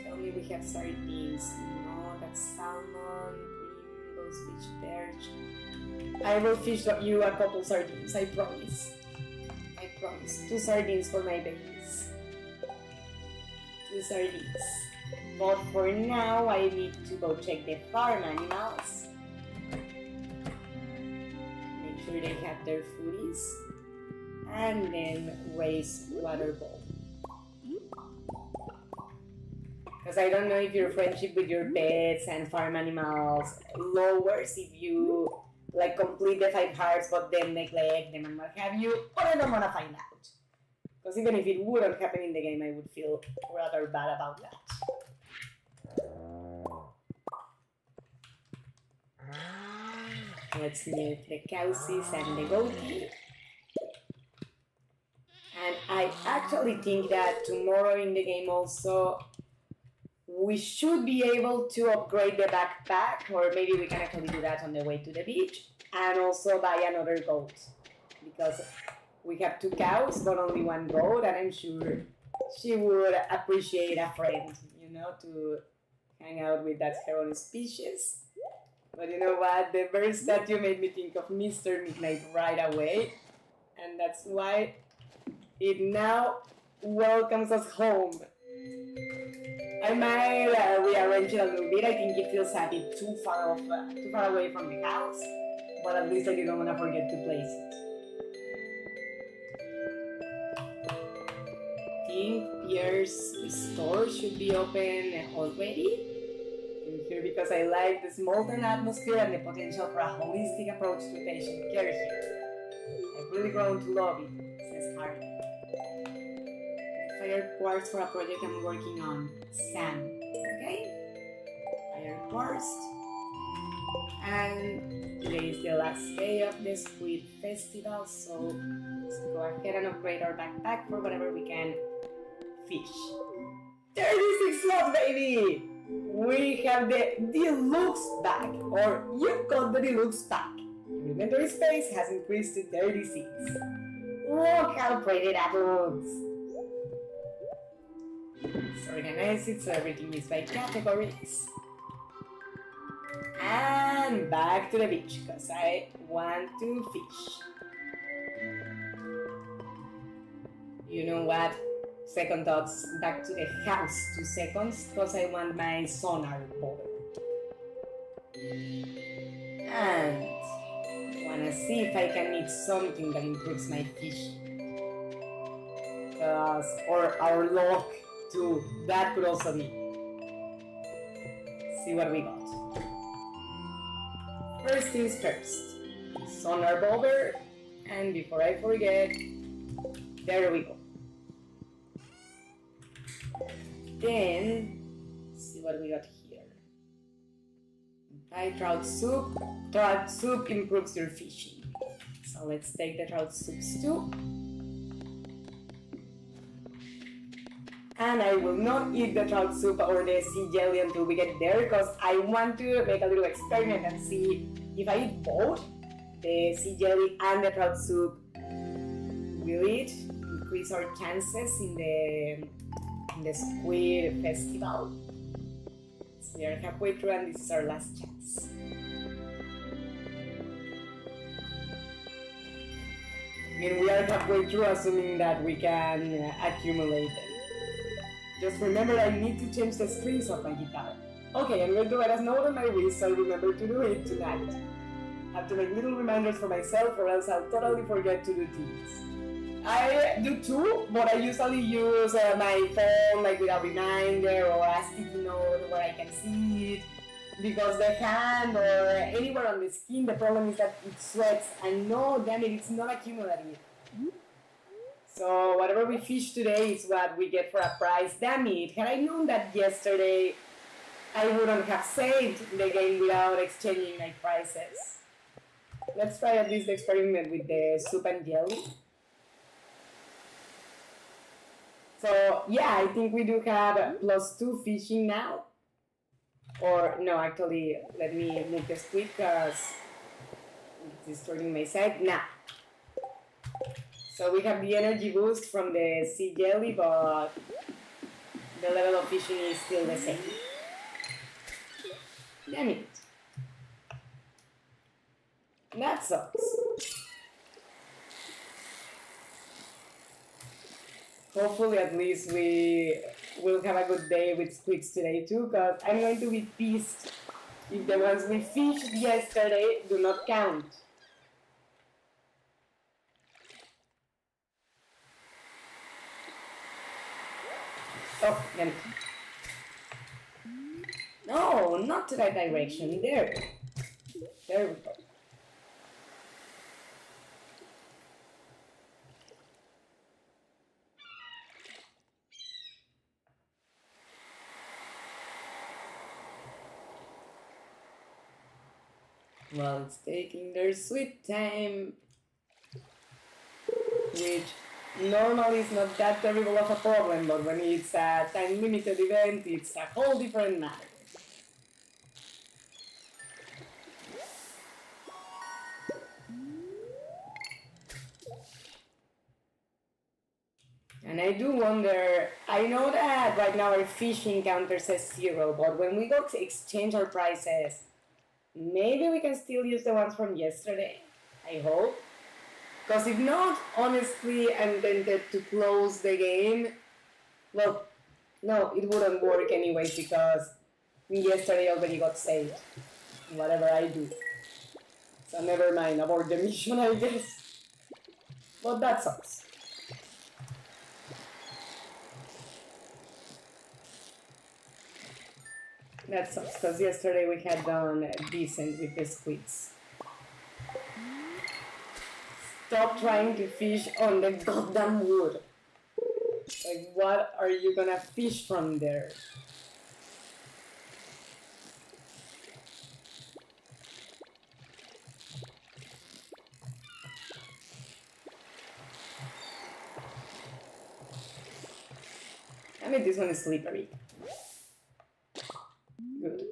Tell me we have sardines. No, that's salmon, green, those fish perch. I will fish you a couple sardines, I promise. I promise. 2 sardines for my babies. 2 sardines. But for now, I need to go check the farm animals. Make sure they have their foodies. And then raise water bowl. Because I don't know if your friendship with your pets and farm animals lowers if you complete the 5 hearts but then neglect them and what have you, but I don't want to find out. Because even if it wouldn't happen in the game, I would feel rather bad about that. Let's mute the cowsies and the goatee. And I actually think that tomorrow in the game also we should be able to upgrade the backpack, or maybe we can actually do that on the way to the beach, and also buy another goat. Because we have 2 cows, but only 1 goat, and I'm sure she would appreciate a friend, you know, to hang out with that her own species. But you know what? The bird statue made me think of Mr. Midnight right away. and that's why it now welcomes us home. I might rearrange it a little bit. I think it feels a bit too far away from the house, but at least I didn't want to forget to place it. I think Pierre's store should be open already. I'm here because I like the small-town atmosphere and the potential for a holistic approach to patient care here. I've really grown to love it, says Harry. Fire quartz for a project I'm working on. Sam. Okay? Fire quartz. And today is the last day of the Squid Festival, so let's go ahead and upgrade our backpack for whatever we can fish. 36 slots, baby! We have the deluxe bag, or you got the deluxe pack. Your inventory space has increased to 36. Look how pretty that looks! Let's organize it so everything is by categories. And back to the beach, because I want to fish. You know what? Second thoughts, back to the house 2 seconds, because I want my sonar board. And wanna see if I can meet something that improves my fishing. Or our luck too, that could also be. See what we got. First things first, sonar bobber, and before I forget, there we go. Then, see what we got here. Thai trout soup. Trout soup improves your fishing. So let's take the trout soup stew. And I will not eat the trout soup or the sea jelly until we get there, because I want to make a little experiment and see if I eat both, the sea jelly and the trout soup, will it increase our chances in the Squid Festival. So we are halfway through and this is our last chance. I mean, we are halfway through, assuming that we can accumulate them. Just remember, I need to change the strings of my guitar. Okay, I'm going to let us know on my wrist, so I'll remember to do it tonight. I have to make little reminders for myself, or else I'll totally forget to do things. I do too, but I usually use my phone like with a reminder or a sticky note where I can see it, because the hand or anywhere on the skin, the problem is that it sweats, and no, damn it, it's not accumulative. So whatever we fish today is what we get for a prize. Damn it, had I known that yesterday, I wouldn't have saved the game without exchanging my prizes. Let's try at least the experiment with the soup and jelly. So yeah, I think we do have +2 fishing now. Or no, actually, let me move the squid because it's destroying my side. Now. So we have the energy boost from the sea jelly, but the level of fishing is still the same. Damn it. That sucks. Hopefully at least we will have a good day with squids today too, because I'm going to be pissed if the ones we fished yesterday do not count. Oh, damn it. No, not to that direction. There. There we go. Well, it's taking their sweet time, which normally is not that terrible of a problem, but when it's a time-limited event, it's a whole different matter. And I do wonder, I know that right now our fishing counter says 0, but when we go to exchange our prices, maybe we can still use the ones from yesterday, I hope. Because if not, honestly, I'm tempted to close the game. Well, no, it wouldn't work anyways because yesterday already got saved. Whatever I do. So never mind, abort the mission, I guess. But that sucks. That sucks, because yesterday we had done decent with the squids. Stop trying to fish on the goddamn wood. Like, what are you gonna fish from there? I mean, this one is slippery. Good.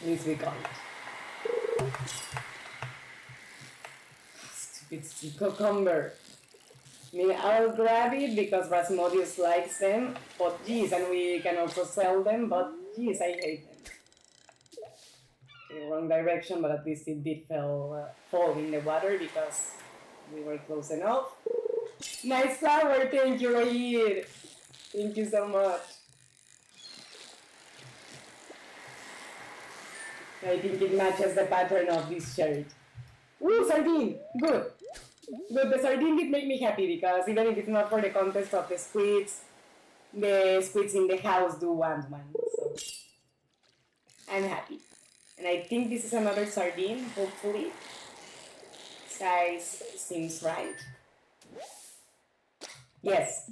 At least we got it. Stupid cucumber. I mean, I'll grab it because Rasmodius likes them, but geez, and we can also sell them, but geez, I hate them. Okay, wrong direction, but at least it did fall in the water because we were close enough. Nice flower, thank you, Rohit. Thank you so much. I think it matches the pattern of this shirt. Ooh, sardine! Good! Good, the sardine did make me happy because even if it's not for the contest of the squids in the house do want one, so I'm happy. And I think this is another sardine, hopefully. Size seems right. Yes.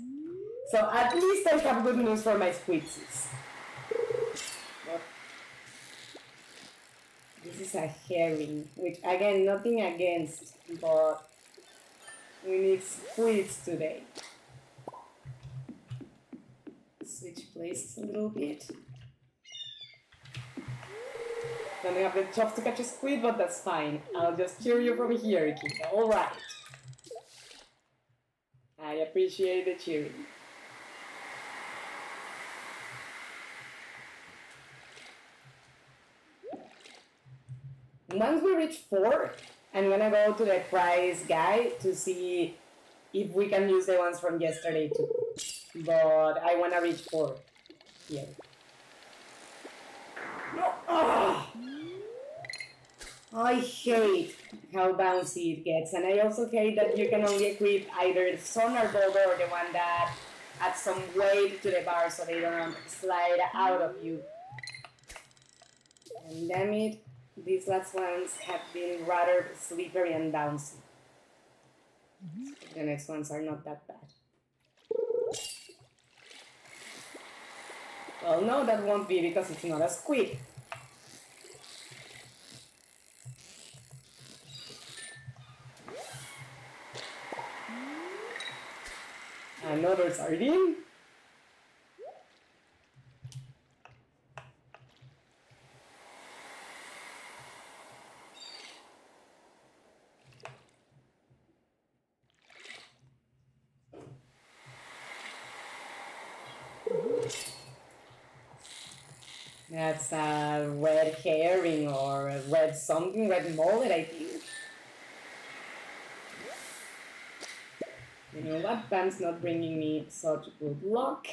So at least I have good news for my squidsies. This is a herring, which again, nothing against, but we need squids today. Switch places a little bit. Don't have the chops to catch a squid, but that's fine. I'll just cheer you from here, Kika. Alright. I appreciate the cheering. Once we reach 4, I'm gonna go to the prize guide to see if we can use the ones from yesterday too. But I wanna reach 4 here. No. Oh! I hate how bouncy it gets, and I also hate that you can only equip either the sonar boulder or the one that adds some weight to the bar so they don't slide out of you. And damn it, these last ones have been rather slippery and bouncy. The next ones are not that bad. Well, no, that won't be because it's not a squid. Another sardine. That's a red herring or a red something, red mullet, I think. You know what? Pam's not bringing me such good luck.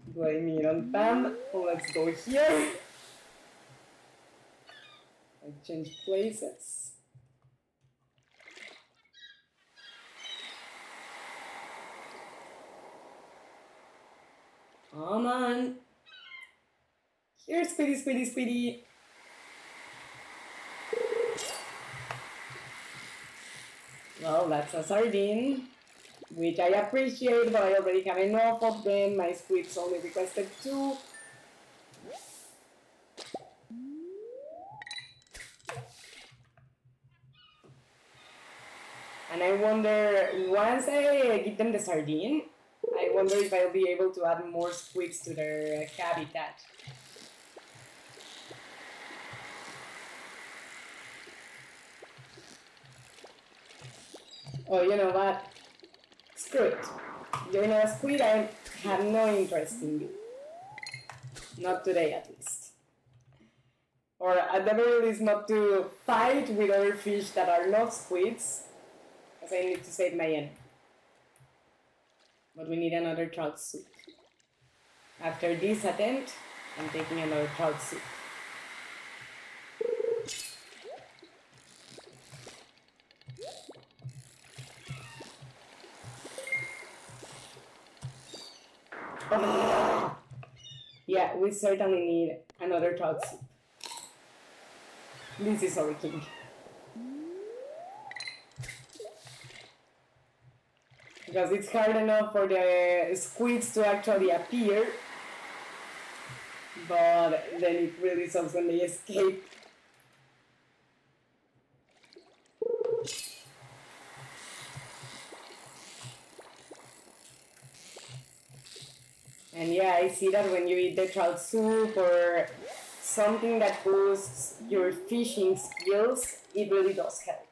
Blame it on Pam. Let's go here. I changed places. Come on. Here, Squiddy, Squiddy, Squiddy. Well, that's a sardine, which I appreciate, but I already have enough of them. My squids only requested 2. And I wonder, once I give them the sardine, I wonder if I'll be able to add more squids to their habitat. Oh, you know what? Screw it. You're not a squid, I have no interest in you. Not today, at least. Or at the very least, not to fight with other fish that are not squids because I need to save my energy. But we need another trout soup. After this attempt, I'm taking another trout soup. Yeah, we certainly need another trout soup. This is our king. Because it's hard enough for the squids to actually appear, but then it really sucks when they escape. And yeah, I see that when you eat the trout soup or something that boosts your fishing skills, it really does help,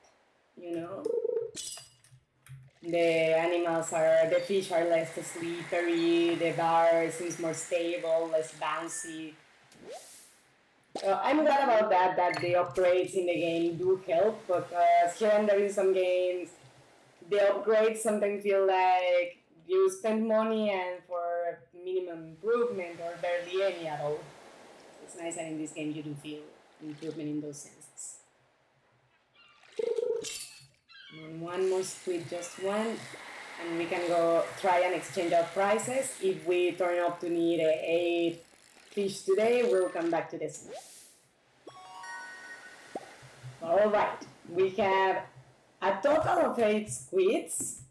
you know? The fish are less slippery, the bar seems more stable, less bouncy. I'm glad about that the upgrades in the game do help, because here and there in some games, the upgrades sometimes feel like you spend money and for minimum improvement or barely any at all. It's nice that in this game you do feel improvement in those senses. And one more squid, just one, and we can go try an exchange of prices. If we turn up to need 8 fish today, we'll come back to this one. Alright, we have a total of 8 squids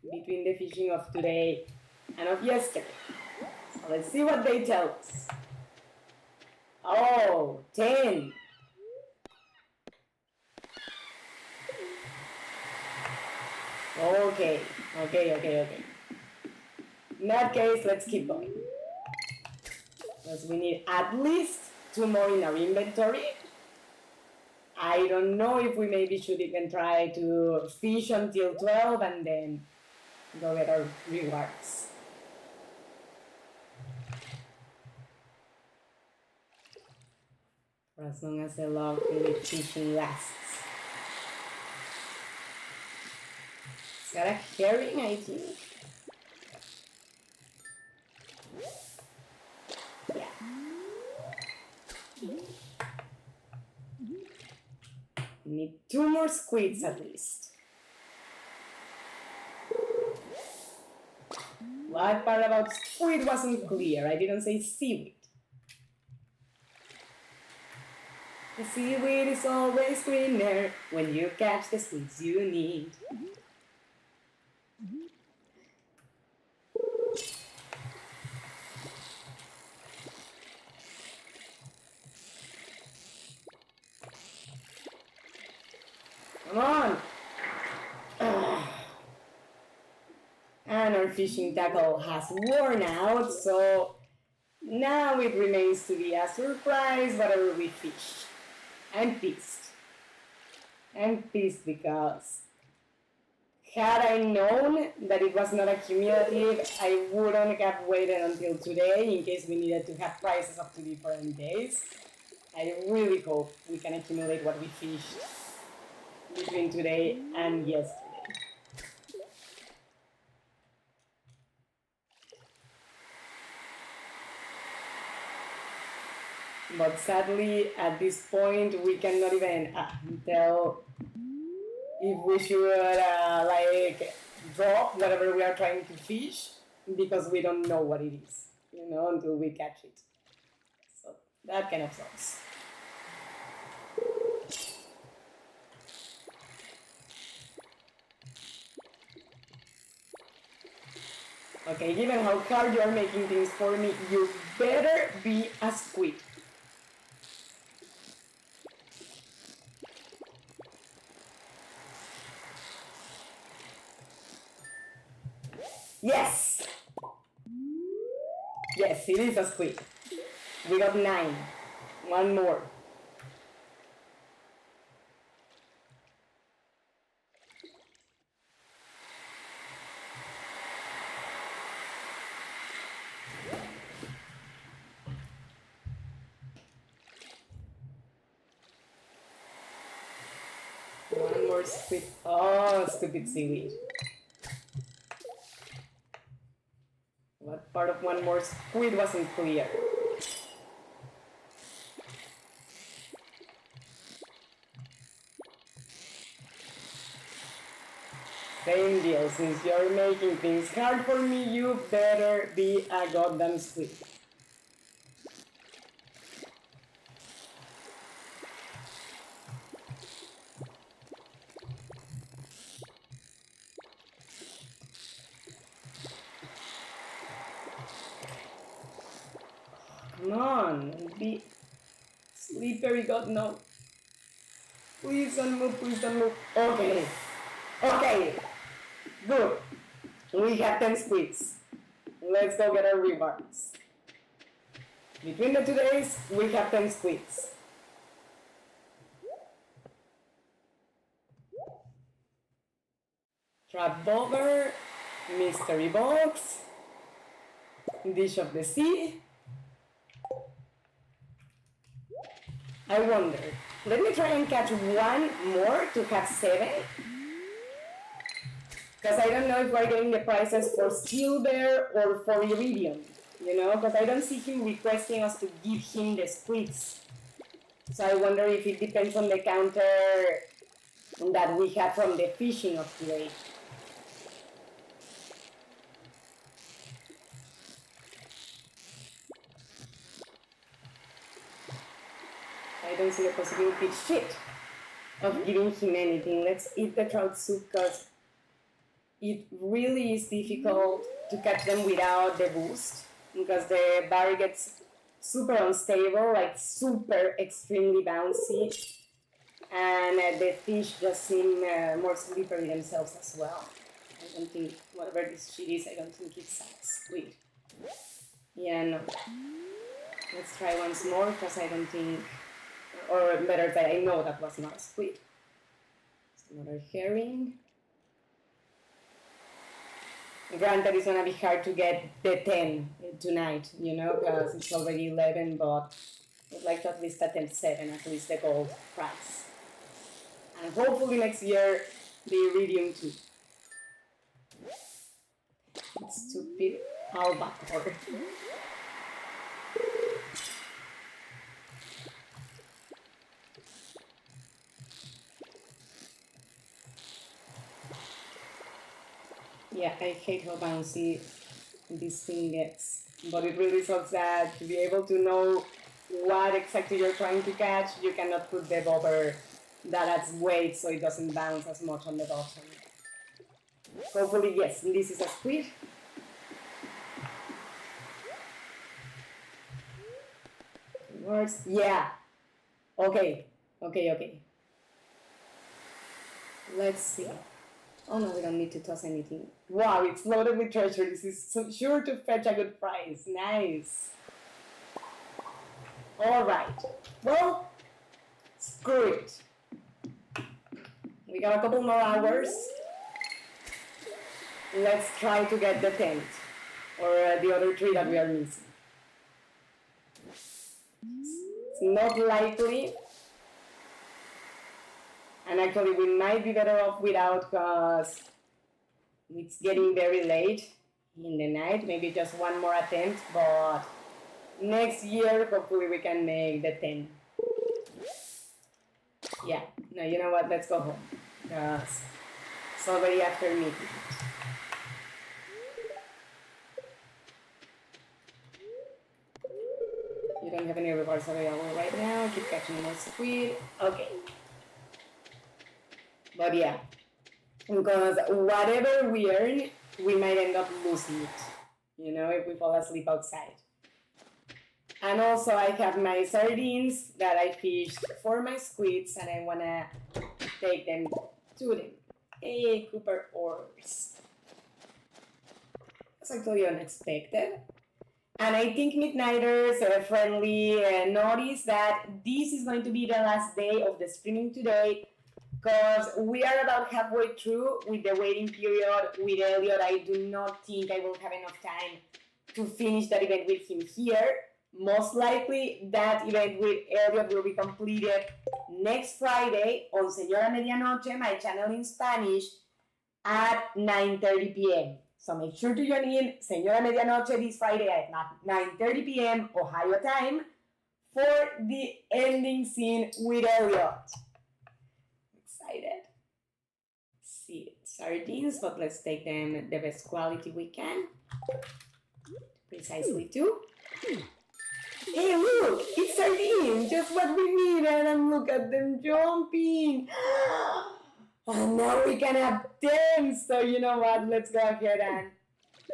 between the fishing of today and of yesterday. So let's see what they tell us. Oh, 10. Okay. In that case, let's keep going. Because we need at least 2 more in our inventory. I don't know if we maybe should even try to fish until 12 and then go get our rewards. For as long as the log with fishing lasts. It's got a herring, I think. Yeah. Need 2 more squids at least. What part about squid wasn't clear? I didn't say seaweed. The seaweed is always greener when you catch the squids you need. Come on! And our fishing tackle has worn out, so now it remains to be a surprise whatever we fish. I'm pissed. I'm pissed because had I known that it was not accumulative, I wouldn't have waited until today in case we needed to have prices up to different days. I really hope we can accumulate what we fished between today and yesterday. But sadly, at this point, we cannot even tell if we should drop whatever we are trying to fish, because we don't know what it is, until we catch it. So that kind of sucks. Okay, given how hard you are making things for me, you better be a squid. Yes! Yes, it is a squid. We got 9. One more. more squid. Oh, stupid seaweed. What part of one more squid wasn't clear? Same deal, since you're making things hard for me, you better be a goddamn squid. Come on, be slippery, God, no. Please don't move, please don't move. Okay, okay, good. We have 10 squids. Let's go get our rewards. Between the 2 days, we have 10 squids. Trap bobber, mystery box, dish of the sea. I wonder, let me try and catch one more to have 7. Because I don't know if we're getting the prices for silver or for iridium, you know, because I don't see him requesting us to give him the squids. So I wonder if it depends on the counter that we have from the fishing of today. I don't see the possibility, shit, of giving him anything. Let's eat the trout soup because it really is difficult to catch them without the boost because the bar gets super unstable, like super extremely bouncy, and the fish just seem more slippery themselves as well. I don't think, whatever this shit is, I don't think it's squid. Yeah, no. Let's try once more because I don't think, or better say, I know that was not a squid. It's another herring. Granted, it's gonna be hard to get the 10 tonight, you know, because it's already 11, but I'd like to at least attempt 7, at least the gold price. And hopefully next year, the iridium too. Stupid albacore. Yeah, I hate how bouncy this thing gets. But it really sucks that to be able to know what exactly you're trying to catch, you cannot put the bobber that adds weight so it doesn't bounce as much on the bottom. Hopefully, yes, this is a squid. Words, yeah. Okay. Let's see. Oh no, we don't need to toss anything. Wow, it's loaded with treasure. This is so sure to fetch a good price. Nice. Alright. Well, screw it. We got a couple more hours. Let's try to get the tent. Or the other 3 that we are missing. It's not likely. And actually, we might be better off without because it's getting very late in the night. Maybe just one more attempt, but next year, hopefully we can make the 10. Yeah, no, you know what? Let's go home because it's already after midnight. You don't have any rewards available right now. Keep catching more squid. Okay. But yeah, because whatever we earn, we might end up losing it, you know, if we fall asleep outside. And also I have my sardines that I fished for my squids and I want to take them to them. Hey, Cooper ores. That's actually unexpected. And I think Midnighters friendly notice that this is going to be the last day of the streaming today because we are about halfway through with the waiting period with Elliot. I do not think I will have enough time to finish that event with him here. Most likely that event with Elliot will be completed next Friday on Señora Medianoche, my channel in Spanish, at 9:30 p.m. So make sure to join in Señora Medianoche this Friday at 9:30 p.m. Ohio time for the ending scene with Elliot. Excited. See, sardines, but let's take them the best quality we can. Precisely two. Hey, look, it's sardines, just what we needed, and look at them jumping. And now we can have 10, so you know what, let's go ahead and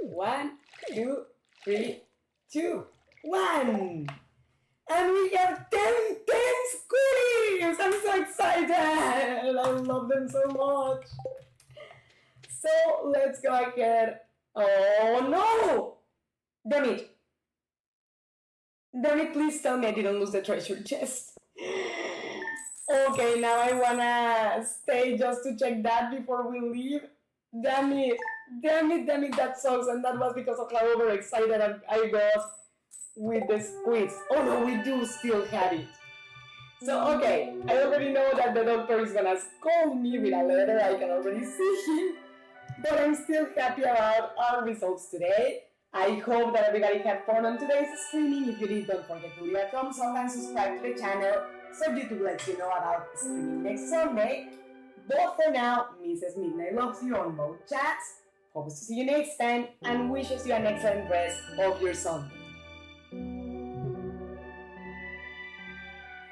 1, 2, 3, 2, 1. And we have 10 squeeze! I'm so excited! I love them so much. So let's go ahead. Oh no! Damn it, please tell me I didn't lose the treasure chest. Okay, now I wanna stay just to check that before we leave. Damn it, that sucks, and that was because of how overexcited I was with the squeeze. Oh no, we do still have it. So, okay, I already know that the doctor is gonna scold me with a letter, I can already see him, but I'm still happy about our results today. I hope that everybody had fun on today's streaming. If you did, don't forget to leave a thumbs up and subscribe to the channel so YouTube lets you know about streaming next Sunday. But for now, Mrs. Midnight loves you on both chats, hopes to see you next time, and wishes you an excellent rest of your Sunday.